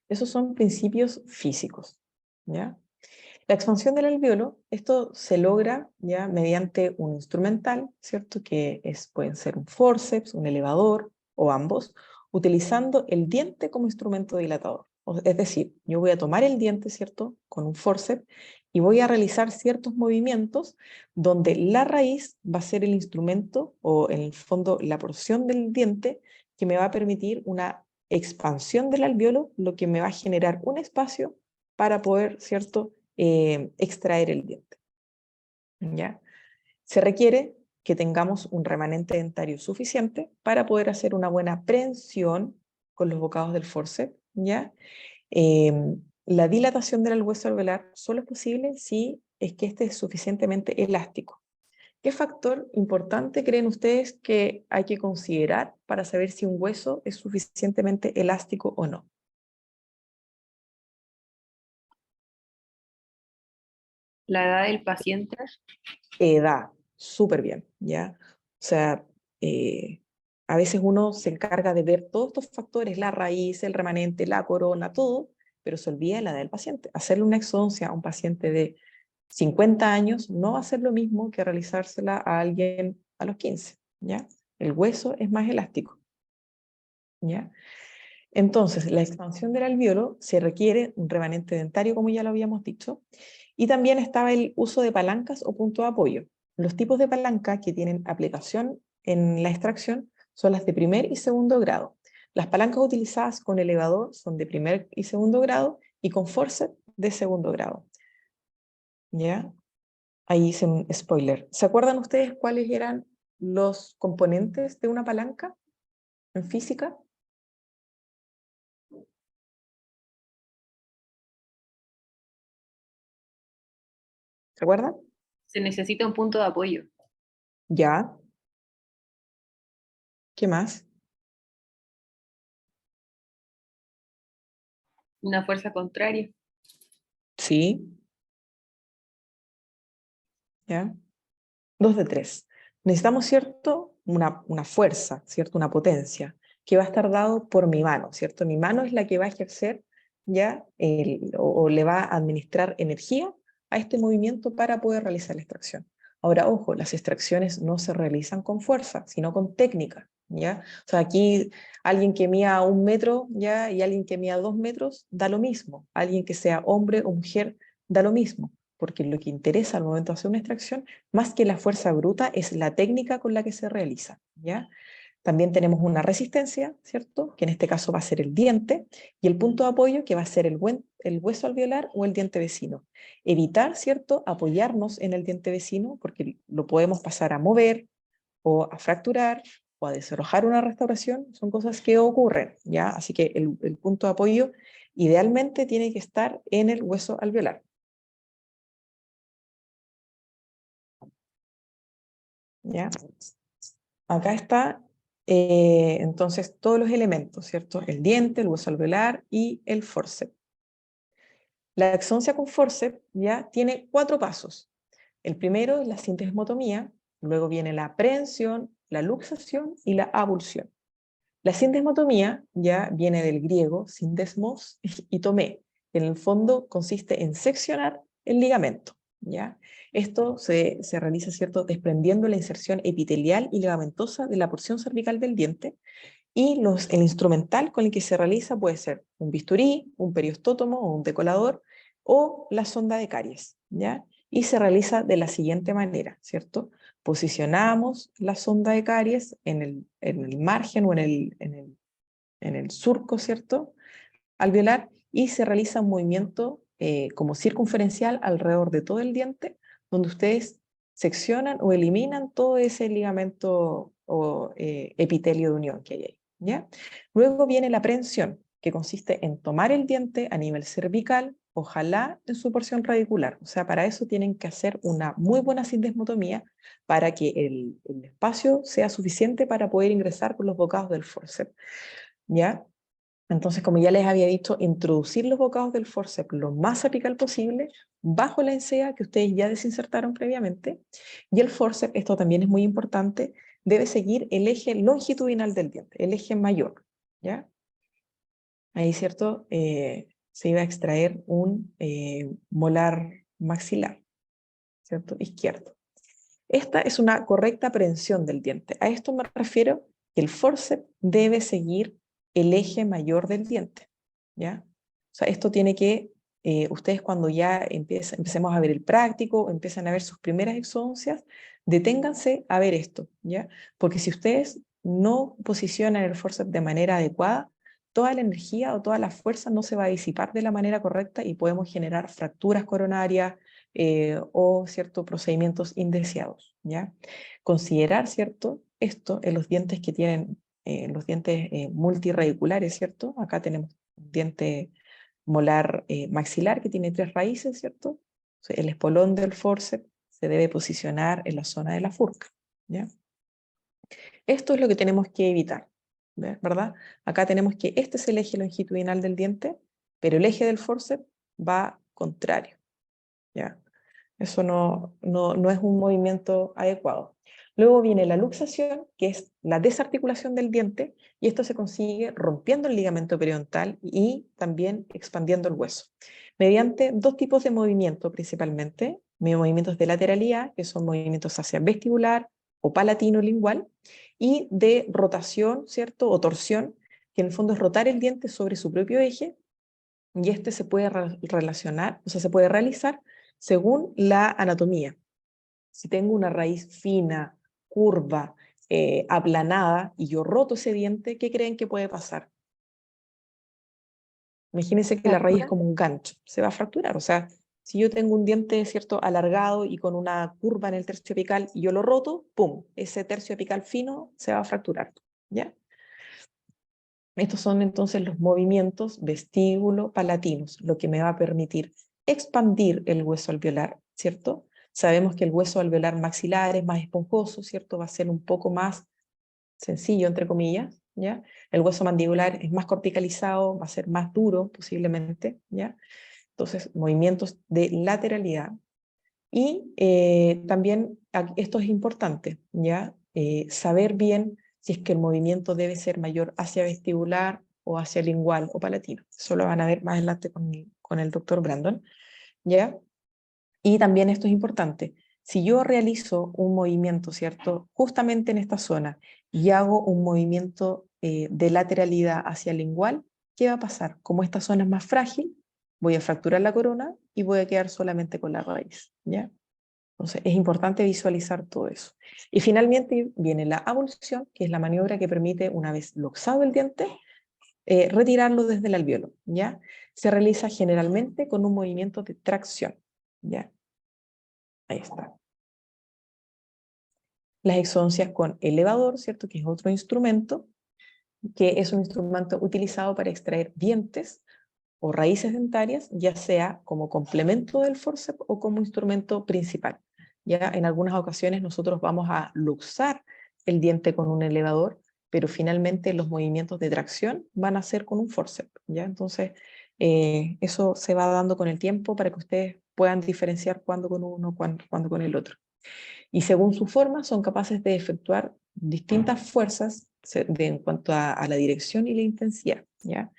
Esos son principios físicos, ¿ya? La expansión del alvéolo, esto se logra ya mediante un instrumental, ¿cierto? Que pueden ser un forceps, un elevador o ambos, utilizando el diente como instrumento dilatador. Es decir, yo voy a tomar el diente, ¿cierto? Con un forceps y voy a realizar ciertos movimientos donde la raíz va a ser el instrumento o en el fondo la porción del diente que me va a permitir una expansión del alvéolo, lo que me va a generar un espacio para poder, ¿cierto?, extraer el diente. ¿Ya? Se requiere que tengamos un remanente dentario suficiente para poder hacer una buena prensión con los bocados del forceps, ¿ya? La dilatación del hueso alveolar solo es posible si es que este es suficientemente elástico. ¿Qué factor importante creen ustedes que hay que considerar para saber si un hueso es suficientemente elástico o no? La edad del paciente. Edad, súper bien, ¿ya? O sea, a veces uno se encarga de ver todos estos factores, la raíz, el remanente, la corona, todo, pero se olvida de la edad del paciente. Hacerle una exodoncia a un paciente de 50 años no va a ser lo mismo que realizársela a alguien a los 15, ¿ya? El hueso es más elástico, ¿ya? Entonces, la expansión del alvéolo se requiere un remanente dentario, como ya lo habíamos dicho, y también estaba el uso de palancas o punto de apoyo. Los tipos de palanca que tienen aplicación en la extracción son las de primer y segundo grado. Las palancas utilizadas con elevador son de primer y segundo grado y con forceps de segundo grado. ¿Ya? Ahí hice un spoiler. ¿Se acuerdan ustedes cuáles eran los componentes de una palanca en física? ¿Se acuerdan? Se necesita un punto de apoyo. Ya. ¿Qué más? Una fuerza contraria. Sí. ¿Ya? 2 de 3. Necesitamos, ¿cierto? Una fuerza, ¿cierto? Una potencia, que va a estar dado por mi mano, ¿cierto? Mi mano es la que va a ejercer, ¿ya? O le va a administrar energía a este movimiento para poder realizar la extracción. Ahora, ojo, las extracciones no se realizan con fuerza, sino con técnica, ¿ya? O sea, aquí alguien que mida 1 metro, ¿ya? Y alguien que mida 2 metros, da lo mismo. Alguien que sea hombre o mujer, da lo mismo, porque lo que interesa al momento de hacer una extracción, más que la fuerza bruta, es la técnica con la que se realiza, ¿ya? También tenemos una resistencia, ¿cierto? Que en este caso va a ser el diente, y el punto de apoyo que va a ser el hueso alveolar o el diente vecino. Evitar, ¿cierto? Apoyarnos en el diente vecino, porque lo podemos pasar a mover, o a fracturar, o a desalojar una restauración, son cosas que ocurren, ¿ya? Así que el punto de apoyo idealmente tiene que estar en el hueso alveolar. ¿Ya? Acá está, entonces, todos los elementos, ¿cierto? El diente, el hueso alveolar y el forceps. La exodoncia con forceps ya tiene 4 pasos. El primero es la sindesmotomía, luego viene la prehensión, la luxación y la abulsión. La sindesmotomía ya viene del griego sindesmos y tomé. En el fondo consiste en seccionar el ligamento, ¿ya? Esto se realiza, ¿cierto?, desprendiendo la inserción epitelial y ligamentosa de la porción cervical del diente, y el instrumental con el que se realiza puede ser un bisturí, un periostótomo o un decolador, o la sonda de caries, ¿ya? Y se realiza de la siguiente manera, ¿cierto? Posicionamos la sonda de caries en el margen o en el surco, ¿cierto?, alveolar, y se realiza un movimiento como circunferencial alrededor de todo el diente, donde ustedes seccionan o eliminan todo ese ligamento o epitelio de unión que hay ahí, ¿ya? Luego viene la prehensión, que consiste en tomar el diente a nivel cervical, ojalá en su porción radicular. O sea, para eso tienen que hacer una muy buena sindesmotomía para que el espacio sea suficiente para poder ingresar por los bocados del forceps, ¿ya? Entonces, como ya les había dicho, introducir los bocados del forceps lo más apical posible bajo la encía que ustedes ya desinsertaron previamente. Y el forceps, esto también es muy importante, debe seguir el eje longitudinal del diente, el eje mayor, ¿ya? Ahí, ¿cierto? Se iba a extraer un molar maxilar, ¿cierto? Izquierdo. Esta es una correcta aprehensión del diente. A esto me refiero que el forceps debe seguir el eje mayor del diente, ¿ya? O sea, esto tiene que, ustedes cuando ya empecemos a ver el práctico, empiezan a ver sus primeras exodoncias, deténganse a ver esto, ¿ya? Porque si ustedes no posicionan el forceps de manera adecuada, toda la energía o toda la fuerza no se va a disipar de la manera correcta y podemos generar fracturas coronarias, o ciertos procedimientos indeseados, ¿ya? Considerar, ¿cierto? Esto en los dientes que tienen, los dientes multirradiculares, ¿cierto? Acá tenemos un diente molar maxilar que tiene 3 raíces, ¿cierto? O sea, el espolón del forceps se debe posicionar en la zona de la furca, ¿ya? Esto es lo que tenemos que evitar, ¿verdad? Acá tenemos que este es el eje longitudinal del diente, pero el eje del forceps va contrario, ¿ya? Eso no es un movimiento adecuado. Luego viene la luxación, que es la desarticulación del diente, y esto se consigue rompiendo el ligamento periodontal y también expandiendo el hueso, mediante 2 tipos de movimiento principalmente, movimientos de lateralidad, que son movimientos hacia vestibular o palatino-lingual, y de rotación, ¿cierto? O torsión, que en el fondo es rotar el diente sobre su propio eje, y este se puede relacionar, o sea, se puede realizar según la anatomía. Si tengo una raíz fina, curva, aplanada, y yo roto ese diente, ¿qué creen que puede pasar? Imagínense que la raíz es como un gancho, se va a fracturar. O sea, si yo tengo un diente, ¿cierto?, alargado y con una curva en el tercio apical y yo lo roto, ¡pum!, ese tercio apical fino se va a fracturar, ¿ya? Estos son entonces los movimientos vestíbulo-palatinos, lo que me va a permitir expandir el hueso alveolar, ¿cierto? Sabemos que el hueso alveolar maxilar es más esponjoso, ¿cierto? Va a ser un poco más sencillo, entre comillas, ¿ya? El hueso mandibular es más corticalizado, va a ser más duro posiblemente, ¿ya? Entonces, movimientos de lateralidad. Y también esto es importante, ¿ya? Saber bien si es que el movimiento debe ser mayor hacia vestibular o hacia lingual o palatino. Eso lo van a ver más adelante con el doctor Brandon, ¿ya? Y también esto es importante. Si yo realizo un movimiento, ¿cierto?, justamente en esta zona y hago un movimiento de lateralidad hacia lingual, ¿qué va a pasar? Como esta zona es más frágil, voy a fracturar la corona y voy a quedar solamente con la raíz, ¿ya? Entonces es importante visualizar todo eso. Y finalmente viene la abulsión, que es la maniobra que permite, una vez luxado el diente, retirarlo desde el alvéolo, ¿ya? Se realiza generalmente con un movimiento de tracción, ¿ya? Ahí está. Las exodoncias con elevador, ¿cierto? Que es otro instrumento, que es un instrumento utilizado para extraer dientes o raíces dentarias, ya sea como complemento del forceps o como instrumento principal. Ya en algunas ocasiones nosotros vamos a luxar el diente con un elevador, pero finalmente los movimientos de tracción van a ser con un forceps, ¿ya? Entonces, eso se va dando con el tiempo para que ustedes puedan diferenciar cuándo con uno, cuándo con el otro. Y según su forma son capaces de efectuar distintas fuerzas en cuanto a la dirección y la intensidad, ¿ya?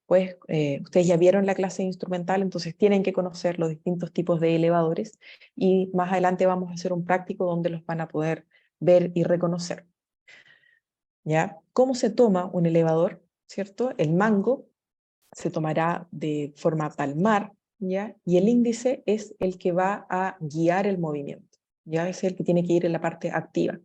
Pues ustedes ya vieron la clase instrumental, entonces tienen que conocer los distintos tipos de elevadores y más adelante vamos a hacer un práctico donde los van a poder ver y reconocer, ¿ya? ¿Cómo se toma un elevador? ¿Cierto? El mango se tomará de forma palmar, ¿ya? Y el índice es el que va a guiar el movimiento, ¿ya? Es el que tiene que ir en la parte activa.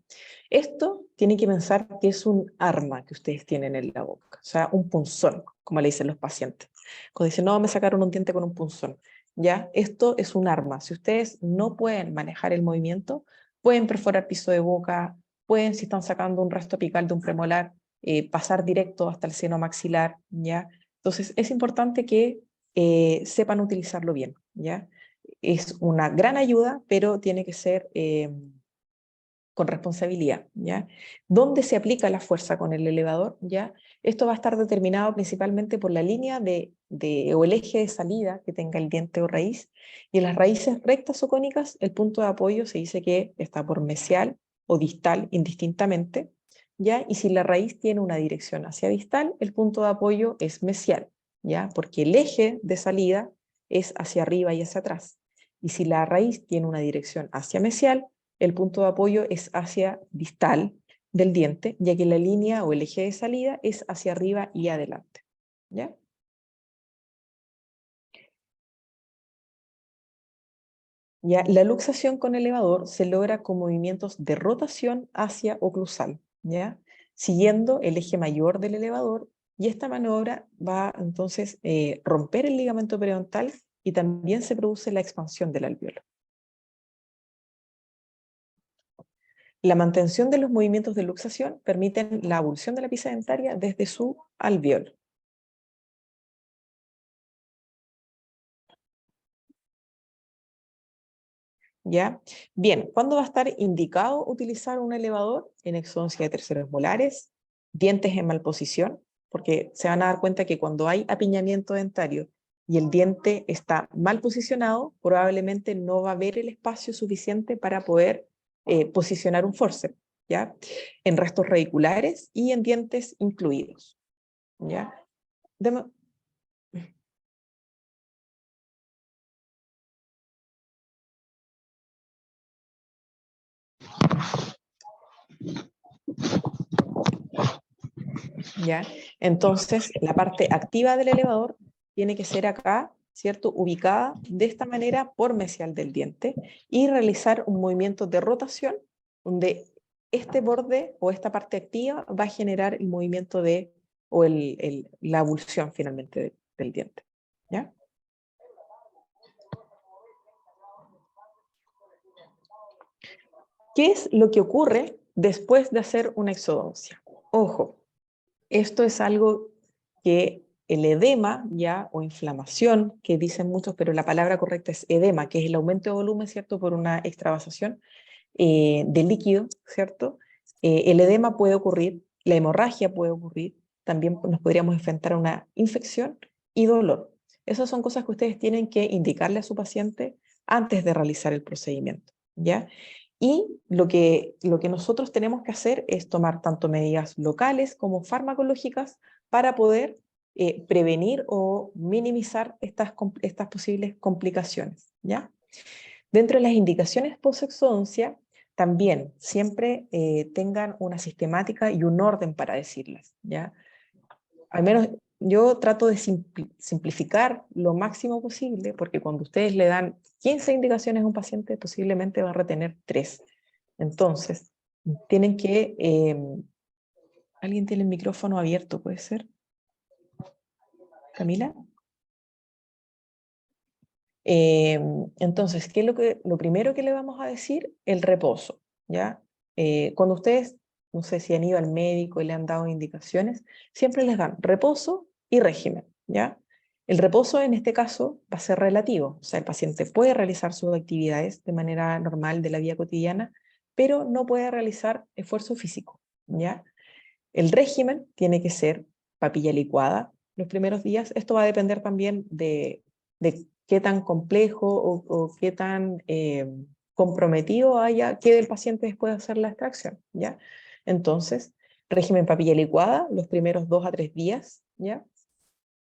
Esto tiene que pensar que es un arma que ustedes tienen en la boca, o sea, un punzón, como le dicen los pacientes. Cuando dicen, no, me sacaron un diente con un punzón, ¿ya? Esto es un arma. Si ustedes no pueden manejar el movimiento, pueden perforar piso de boca, pueden, si están sacando un resto apical de un premolar, pasar directo hasta el seno maxilar, ¿ya? Entonces, es importante que sepan utilizarlo bien, ¿ya? Es una gran ayuda, pero tiene que ser con responsabilidad, ¿ya? ¿Dónde se aplica la fuerza con el elevador? ¿Ya? Esto va a estar determinado principalmente por la línea o el eje de salida que tenga el diente o raíz, y en las raíces rectas o cónicas, el punto de apoyo se dice que está por mesial o distal indistintamente, ¿ya? Y si la raíz tiene una dirección hacia distal, el punto de apoyo es mesial, ¿ya? Porque el eje de salida es hacia arriba y hacia atrás. Y si la raíz tiene una dirección hacia mesial, el punto de apoyo es hacia distal del diente, ya que la línea o el eje de salida es hacia arriba y adelante. ¿Ya? Ya, la luxación con elevador se logra con movimientos de rotación hacia oclusal, ¿ya? Siguiendo el eje mayor del elevador, y esta maniobra va entonces a romper el ligamento periodontal y también se produce la expansión del alvéolo. La mantención de los movimientos de luxación permiten la abulsión de la pieza dentaria desde su alvéolo. ¿Ya? Bien, ¿cuándo va a estar indicado utilizar un elevador? En exodoncia de terceros molares, dientes en malposición, porque se van a dar cuenta que cuando hay apiñamiento dentario y el diente está mal posicionado, probablemente no va a haber el espacio suficiente para poder posicionar un forceps, ¿ya? En restos radiculares y en dientes incluidos, ¿ya? ¿Ya? Entonces, la parte activa del elevador tiene que ser acá, ¿cierto? Ubicada de esta manera por mesial del diente y realizar un movimiento de rotación donde este borde o esta parte activa va a generar el movimiento de, o la abulsión finalmente del diente. ¿Ya? ¿Qué es lo que ocurre después de hacer una exodoncia? Ojo, esto es algo que el edema, ya, o inflamación, que dicen muchos, pero la palabra correcta es edema, que es el aumento de volumen, ¿cierto?, por una extravasación de líquido, ¿cierto? El edema puede ocurrir, la hemorragia puede ocurrir, también nos podríamos enfrentar a una infección y dolor. Esas son cosas que ustedes tienen que indicarle a su paciente antes de realizar el procedimiento, ¿ya? Y lo que nosotros tenemos que hacer es tomar tanto medidas locales como farmacológicas para poder prevenir o minimizar estas posibles complicaciones, ¿ya? Dentro de las indicaciones post-exodoncia, también siempre tengan una sistemática y un orden para decirlas, ¿ya? Al menos yo trato de simplificar lo máximo posible, porque cuando ustedes le dan 15 indicaciones a un paciente, posiblemente va a retener 3. Entonces, tienen que... ¿alguien tiene el micrófono abierto, puede ser? ¿Camila? Entonces, ¿qué es lo primero que le vamos a decir? El reposo, ¿ya? Cuando ustedes, no sé si han ido al médico y le han dado indicaciones, siempre les dan reposo y régimen, ¿ya? El reposo en este caso va a ser relativo, o sea, el paciente puede realizar sus actividades de manera normal de la vida cotidiana, pero no puede realizar esfuerzo físico, ¿ya? El régimen tiene que ser papilla licuada los primeros días. Esto va a depender también de qué tan complejo o qué tan comprometido haya que el paciente después de hacer la extracción, ¿ya? Entonces, régimen papilla licuada los primeros 2 a 3 días, ¿ya?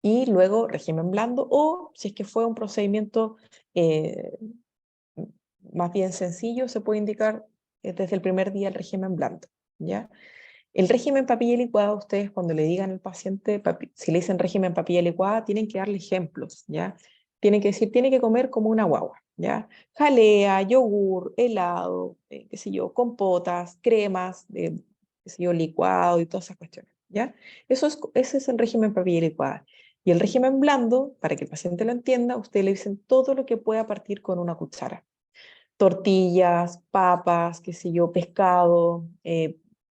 Y luego régimen blando, o si es que fue un procedimiento más bien sencillo, se puede indicar desde el primer día el régimen blando, ¿ya? El régimen papilla licuada, ustedes cuando le digan al paciente, si le dicen régimen papilla licuada, tienen que darle ejemplos, ¿ya? Tienen que decir, tiene que comer como una guagua, ¿ya? Jalea, yogur, helado, qué sé yo, compotas, cremas, qué sé yo, licuado y todas esas cuestiones, ¿ya? Ese es el régimen papilla licuada. Y el régimen blando, para que el paciente lo entienda, ustedes le dicen todo lo que pueda partir con una cuchara. Tortillas, papas, qué sé yo, pescado,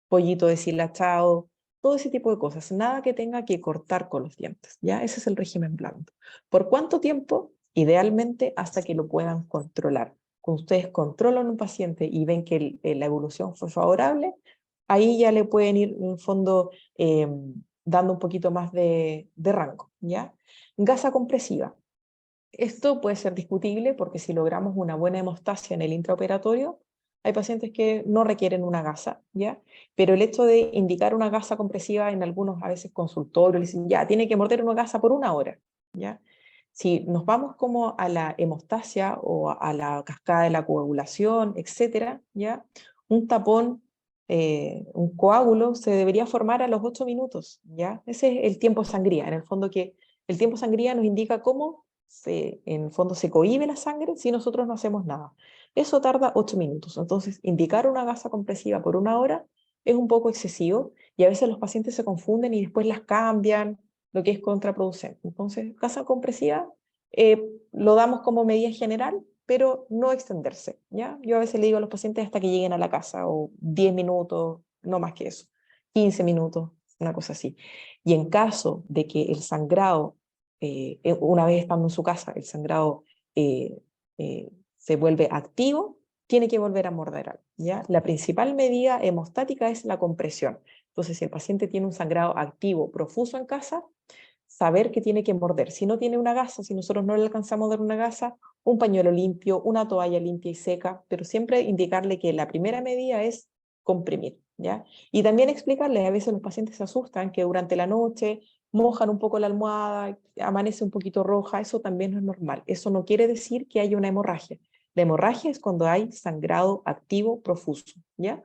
pollito deshilachado, todo ese tipo de cosas, nada que tenga que cortar con los dientes, ¿ya? Ese es el régimen blando. ¿Por cuánto tiempo? Idealmente hasta que lo puedan controlar. Cuando ustedes controlan a un paciente y ven que la evolución fue favorable, ahí ya le pueden ir en el fondo dando un poquito más de rango, ¿ya? Gasa compresiva. Esto puede ser discutible porque si logramos una buena hemostasia en el intraoperatorio, hay pacientes que no requieren una gasa, ¿ya? Pero el hecho de indicar una gasa compresiva en algunos a veces consultorios, le dicen, ya, tiene que morder una gasa por 1 hora, ¿ya? Si nos vamos como a la hemostasia o a la cascada de la coagulación, etcétera, ¿ya? Un tapón, un coágulo se debería formar a los 8 minutos, ¿ya? Ese es el tiempo sangría, en el fondo que el tiempo sangría nos indica cómo en el fondo se cohíbe la sangre si nosotros no hacemos nada. Eso tarda 8 minutos, entonces indicar una gasa compresiva por 1 hora es un poco excesivo y a veces los pacientes se confunden y después las cambian, lo que es contraproducente. Entonces, gasa compresiva lo damos como medida general, pero no extenderse, ¿ya? Yo a veces le digo a los pacientes hasta que lleguen a la casa, o 10 minutos, no más que eso, 15 minutos, una cosa así. Y en caso de que el sangrado, una vez estando en su casa, el sangrado se vuelve activo, tiene que volver a morder algo, ¿ya? La principal medida hemostática es la compresión. Entonces, si el paciente tiene un sangrado activo profuso en casa, saber que tiene que morder. Si no tiene una gasa, si nosotros no le alcanzamos a dar una gasa, un pañuelo limpio, una toalla limpia y seca, pero siempre indicarle que la primera medida es comprimir, ¿ya? Y también explicarles, a veces los pacientes se asustan que durante la noche mojan un poco la almohada, amanece un poquito roja, eso también no es normal. Eso no quiere decir que haya una hemorragia. La hemorragia es cuando hay sangrado activo profuso, ¿ya?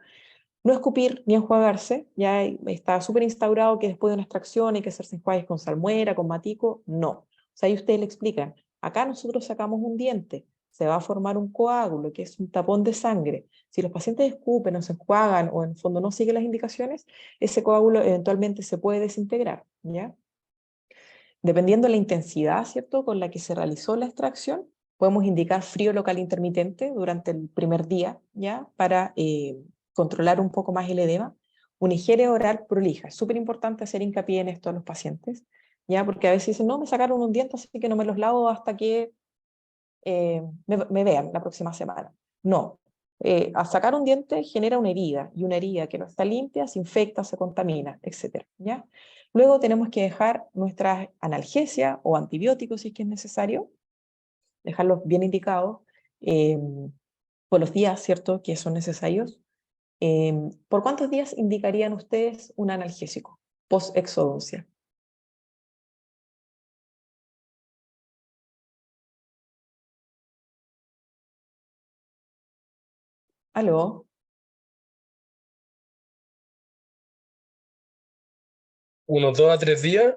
No escupir ni enjuagarse, ya está súper instaurado que después de una extracción hay que hacerse enjuagues con salmuera, con matico, no. O sea, ahí ustedes le explican, acá nosotros sacamos un diente, se va a formar un coágulo, que es un tapón de sangre. Si los pacientes escupen o se enjuagan o en el fondo no siguen las indicaciones, ese coágulo eventualmente se puede desintegrar, ¿ya? Dependiendo de la intensidad, ¿cierto?, con la que se realizó la extracción, podemos indicar frío local intermitente durante el primer día, ¿ya?, para controlar un poco más el edema. Una higiene oral prolija. Es súper importante hacer hincapié en esto a los pacientes, ¿ya?, porque a veces dicen, no, me sacaron un diente, así que no me los lavo hasta que me vean la próxima semana. No. A sacar un diente genera una herida, y una herida que no está limpia se infecta, se contamina, etc., ¿ya? Luego tenemos que dejar nuestra analgesia o antibióticos si es que es necesario, dejarlos bien indicados por los días, ¿cierto?, que son necesarios. ¿Por cuántos días indicarían ustedes un analgésico post-exodoncia? ¿Aló? Unos 2 a 3 días.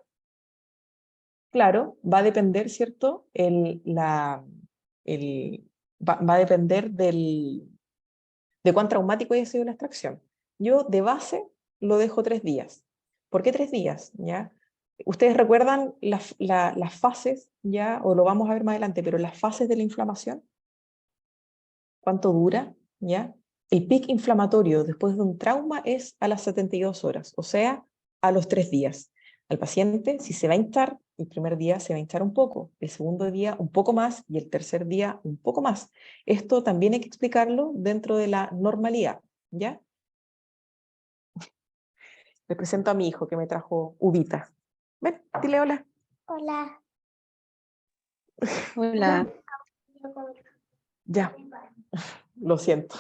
Claro, va a depender, ¿cierto? Va a depender de cuán traumático haya sido la extracción. Yo de base lo dejo 3 días. ¿Por qué 3 días? ¿Ya? Ustedes recuerdan las fases, ¿ya? O lo vamos a ver más adelante, pero las fases de la inflamación. ¿Cuánto dura? ¿Ya? El pic inflamatorio después de un trauma es a las 72 horas, o sea, a los 3 días. Al paciente, si se va a hinchar, el primer día se va a hinchar un poco, el segundo día un poco más y el tercer día un poco más. Esto también hay que explicarlo dentro de la normalidad, ¿ya? Le presento a mi hijo que me trajo uvita. Ven, dile hola. Hola. Hola. Ya, lo siento.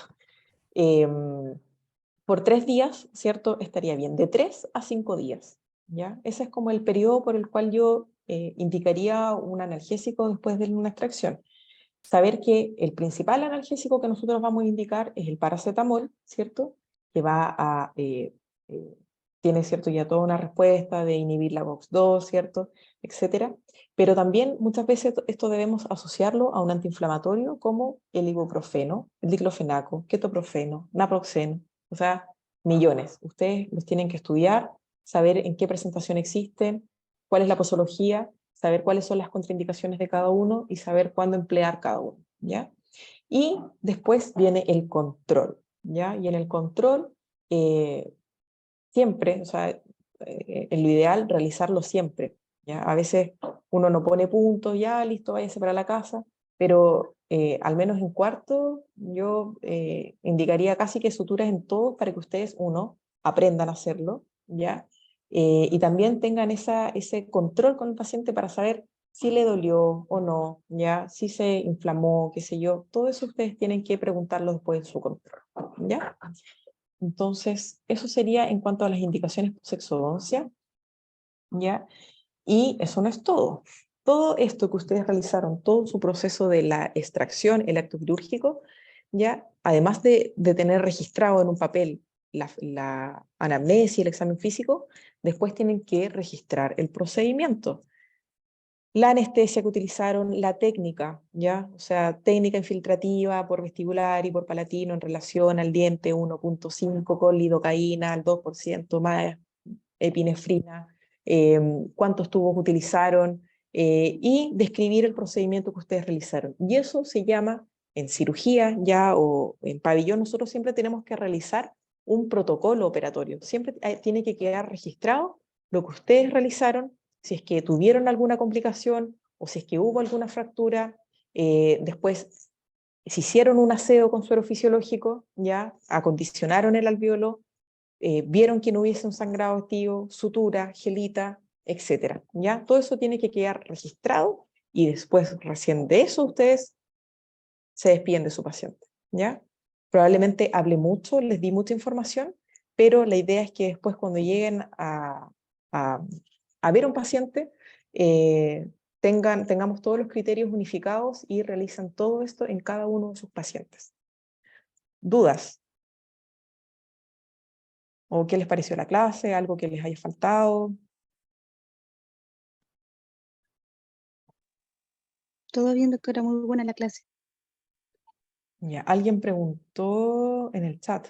Por 3 días, ¿cierto? Estaría bien, de 3 a 5 días, ¿ya? Ese es como el periodo por el cual yo indicaría un analgésico después de una extracción. Saber que el principal analgésico que nosotros vamos a indicar es el paracetamol, ¿cierto? Que tiene, ¿cierto?, ya toda una respuesta de inhibir la COX-2, ¿cierto?, etcétera. Pero también muchas veces esto debemos asociarlo a un antiinflamatorio como el ibuprofeno, el diclofenaco, ketoprofeno, naproxeno, o sea, millones. Ustedes los tienen que estudiar, saber en qué presentación existen, cuál es la posología, saber cuáles son las contraindicaciones de cada uno y saber cuándo emplear cada uno, ¿ya? Y después viene el control, ¿ya? Y en el control, siempre, o sea, en lo ideal, realizarlo siempre, ¿ya? A veces uno no pone puntos, ya, listo, váyase para la casa, pero al menos en cuarto, yo indicaría casi que suturas en todo para que ustedes, uno, aprendan a hacerlo, ¿ya? Y también tengan ese control con el paciente para saber si le dolió o no, ¿ya? Si se inflamó, qué sé yo, todo eso ustedes tienen que preguntarlo después de su control, ¿ya? Entonces, eso sería en cuanto a las indicaciones post-exodoncia, ¿ya? Y eso no es todo, todo esto que ustedes realizaron, todo su proceso de la extracción, el acto quirúrgico, ya, además de tener registrado en un papel la anamnesis y el examen físico, después tienen que registrar el procedimiento. La anestesia que utilizaron, la técnica, ¿ya? O sea, técnica infiltrativa por vestibular y por palatino en relación al diente 1.5 con lidocaína, al 2% más epinefrina, cuántos tubos utilizaron, y describir el procedimiento que ustedes realizaron. Y eso se llama, en cirugía ya o en pabellón, nosotros siempre tenemos que realizar un protocolo operatorio. Siempre tiene que quedar registrado lo que ustedes realizaron, si es que tuvieron alguna complicación o si es que hubo alguna fractura, después si hicieron un aseo con suero fisiológico, ya acondicionaron el alvéolo, vieron que no hubiese un sangrado activo, sutura, gelita, etcétera, ¿ya? Todo eso tiene que quedar registrado y después recién de eso ustedes se despiden de su paciente, ¿ya? Probablemente hablé mucho, les di mucha información, pero la idea es que después cuando lleguen a ver a un paciente, tengamos todos los criterios unificados y realizan todo esto en cada uno de sus pacientes. ¿Dudas? ¿O qué les pareció la clase? ¿Algo que les haya faltado? Todo bien, doctora, muy buena la clase. Ya, alguien preguntó en el chat.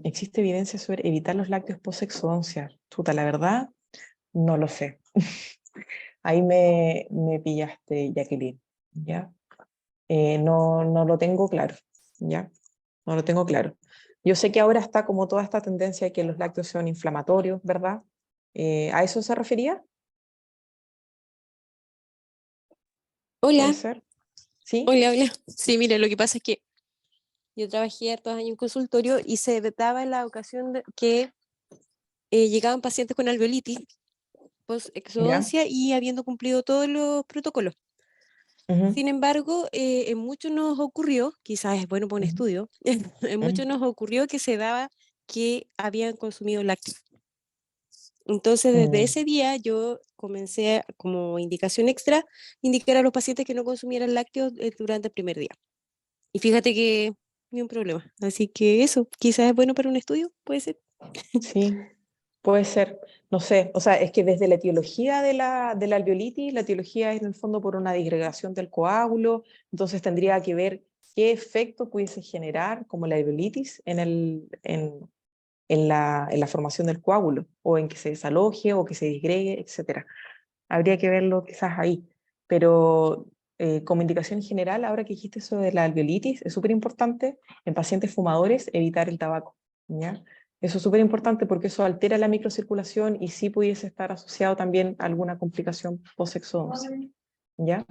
¿Existe evidencia sobre evitar los lácteos post-exodoncia? Chuta, la verdad, no lo sé. Ahí me pillaste, Jacqueline, ¿ya? No lo tengo claro, ¿ya? No lo tengo claro. Yo sé que ahora está como toda esta tendencia de que los lácteos son inflamatorios, ¿verdad? ¿A eso se refería? ¿Puede Hola, ser? ¿Sí? hola, hola. Sí, mire, lo que pasa es que yo trabajé hartos años en consultorio y se daba en la ocasión que llegaban pacientes con alveolitis ¿Ya? post-exodoncia y habiendo cumplido todos los protocolos. Ujú, Sin embargo, en muchos nos ocurrió, quizás es bueno para un ujú, estudio, en muchos nos ocurrió que se daba que habían consumido lácteos. Entonces, desde mm. ese día yo comencé como indicación extra, indicar a los pacientes que no consumieran lácteos durante el primer día. Y fíjate que ni un problema. Así que eso, quizás es bueno para un estudio, puede ser. Sí, puede ser, no sé, o sea, es que desde la etiología de la alveolitis, la etiología es en el fondo por una disgregación del coágulo, entonces tendría que ver qué efecto pudiese generar como la alveolitis en la formación del coágulo, o en que se desaloje, o que se disgregue, etc. Habría que verlo quizás ahí, pero como indicación general, ahora que dijiste eso de la alveolitis, es súper importante en pacientes fumadores evitar el tabaco, ¿ya? Eso es súper importante porque eso altera la microcirculación y sí pudiese estar asociado también a alguna complicación post-exodoncia, ¿ya?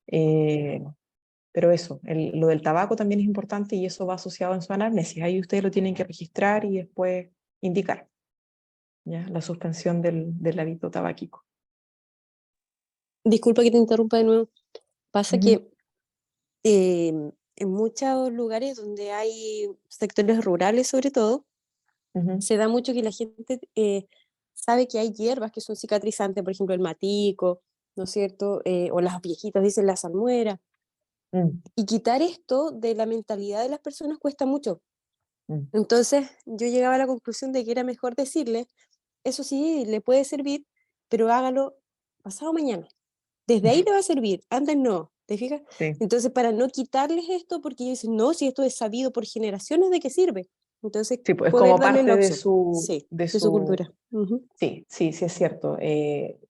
Eh, pero eso, lo del tabaco también es importante y eso va asociado en su anamnesis. Ahí ustedes lo tienen que registrar y después indicar, ¿ya? La suspensión del hábito tabáquico. Disculpa que te interrumpa de nuevo. Pasa Ujú, que en muchos lugares donde hay sectores rurales, sobre todo, ujú, se da mucho que la gente sabe que hay hierbas que son cicatrizantes, por ejemplo, el matico, ¿no es cierto? O las viejitas dicen la salmuera. mm, Y quitar esto de la mentalidad de las personas cuesta mucho. mm. Entonces yo llegaba a la conclusión de que era mejor decirle, eso sí, le puede servir, pero hágalo pasado mañana. Desde ahí le va a servir, antes no, ¿te fijas? Sí, Entonces, para no quitarles esto, porque ellos dicen, no, si esto es sabido por generaciones de qué sirve. Entonces, sí, pues es poder como darle la parte de opción. su, Sí, de de su su, cultura. Ujú. sí, sí, sí es cierto. Eh,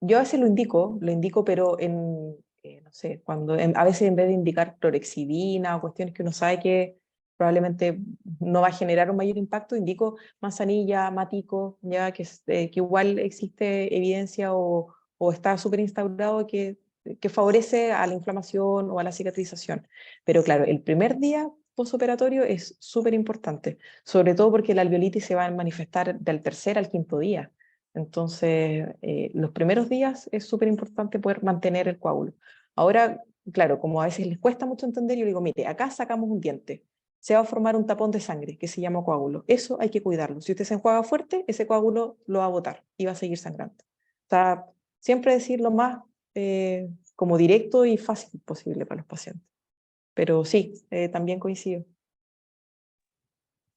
yo a veces lo indico, pero no sé, a veces en vez de indicar clorexidina o cuestiones que uno sabe que probablemente no va a generar un mayor impacto, indico manzanilla, matico, ya que igual existe evidencia o está súper instaurado que favorece a la inflamación o a la cicatrización. Pero claro, el primer día postoperatorio es súper importante, sobre todo porque la alveolitis se va a manifestar del tercer al quinto día. Entonces, los primeros días es súper importante poder mantener el coágulo. Ahora, claro, como a veces les cuesta mucho entender, yo le digo, mire, acá sacamos un diente, se va a formar un tapón de sangre que se llama coágulo. Eso hay que cuidarlo. Si usted se enjuaga fuerte, ese coágulo lo va a botar y va a seguir sangrando. O sea, siempre decir lo más como directo y fácil posible para los pacientes. Pero sí, también coincido.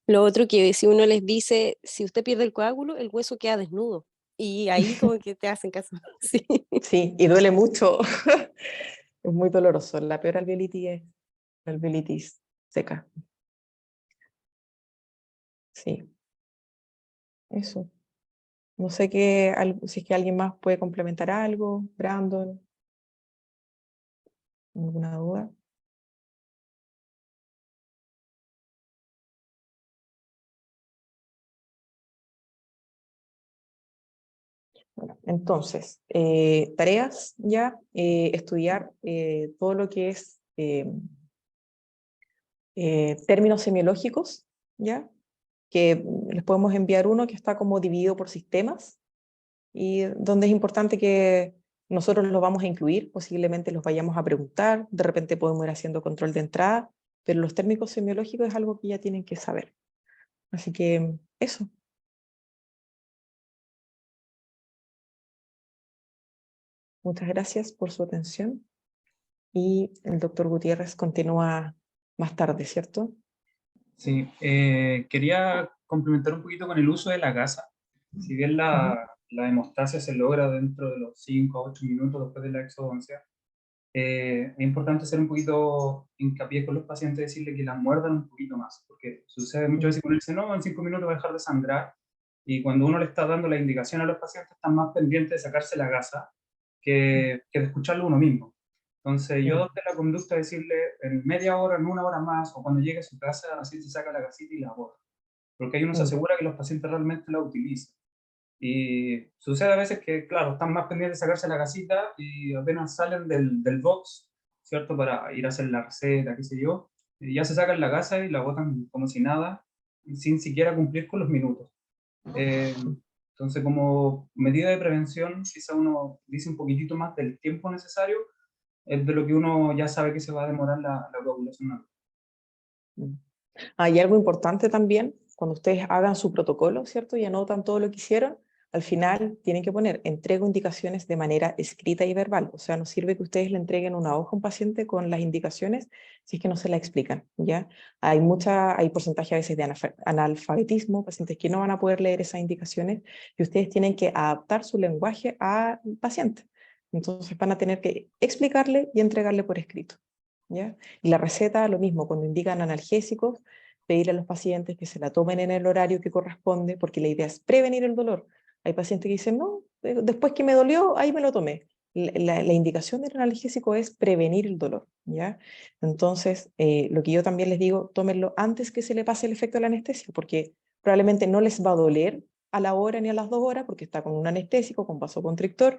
Lo otro que si uno les dice, si usted pierde el coágulo, el hueso queda desnudo. Y ahí como que te hacen caso. Sí. Sí, y duele mucho. Es muy doloroso. La peor alveolitis es la alveolitis seca. Sí, eso. No sé si es que alguien más puede complementar algo. Brandon, ¿alguna duda? Bueno, entonces, tareas ya, estudiar todo lo que es términos semiológicos, ya, que les podemos enviar uno que está como dividido por sistemas, y donde es importante que nosotros los vamos a incluir, posiblemente los vayamos a preguntar, de repente podemos ir haciendo control de entrada, pero los términos semiológicos es algo que ya tienen que saber. Así que eso. Muchas gracias por su atención. Y el doctor Gutiérrez continúa más tarde, ¿cierto? Sí, quería complementar un poquito con el uso de la gasa. Si bien la hemostasia se logra dentro de los 5 a 8 minutos después de la exodoncia, es importante hacer un poquito hincapié con los pacientes, decirle que la muerdan un poquito más, porque sucede muchas veces que uno dice, no, en 5 minutos va a dejar de sangrar, y cuando uno le está dando la indicación a los pacientes, están más pendientes de sacarse la gasa que de escucharlo uno mismo. Entonces yo adopté la conducta de decirle en media hora, en una hora más, o cuando llegue a su casa, así se saca la gasita y la bota, porque ahí uno se asegura que los pacientes realmente la utilicen. Y sucede a veces que, claro, están más pendientes de sacarse la gasita y apenas salen del box, ¿cierto? Para ir a hacer la receta, qué sé yo, y ya se sacan la gasa y la botan como si nada, sin siquiera cumplir con los minutos. Entonces, como medida de prevención, quizá uno dice un poquitito más del tiempo necesario, es de lo que uno ya sabe que se va a demorar la coagulación. Hay algo importante también, cuando ustedes hagan su protocolo, ¿cierto? Y anotan todo lo que hicieron, al final tienen que poner, entrego indicaciones de manera escrita y verbal. O sea, no sirve que ustedes le entreguen una hoja a un paciente con las indicaciones si es que no se la explican, ¿ya? Hay porcentaje a veces de analfabetismo, pacientes que no van a poder leer esas indicaciones, y ustedes tienen que adaptar su lenguaje al paciente. Entonces van a tener que explicarle y entregarle por escrito, ¿ya? Y la receta, lo mismo, cuando indican analgésicos, pedirle a los pacientes que se la tomen en el horario que corresponde, porque la idea es prevenir el dolor. Hay pacientes que dicen, no, después que me dolió, ahí me lo tomé. La indicación del analgésico es prevenir el dolor, ¿ya? Entonces, lo que yo también les digo, tómenlo antes que se le pase el efecto de la anestesia, porque probablemente no les va a doler a la hora ni a las 2 horas, porque está con un anestésico, con vasoconstrictor,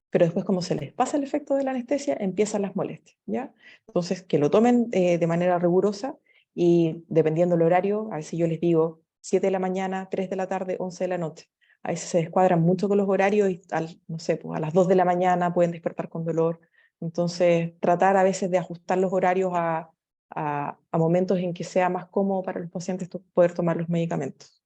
pero después como se les pasa el efecto de la anestesia, empiezan las molestias, ¿ya? Entonces, que lo tomen de manera rigurosa y dependiendo del horario, a veces yo les digo 7 de la mañana, 3 de la tarde, 11 de la noche. A veces se descuadran mucho con los horarios y no sé, pues a las 2 de la mañana pueden despertar con dolor. Entonces, tratar a veces de ajustar los horarios a momentos en que sea más cómodo para los pacientes poder tomar los medicamentos.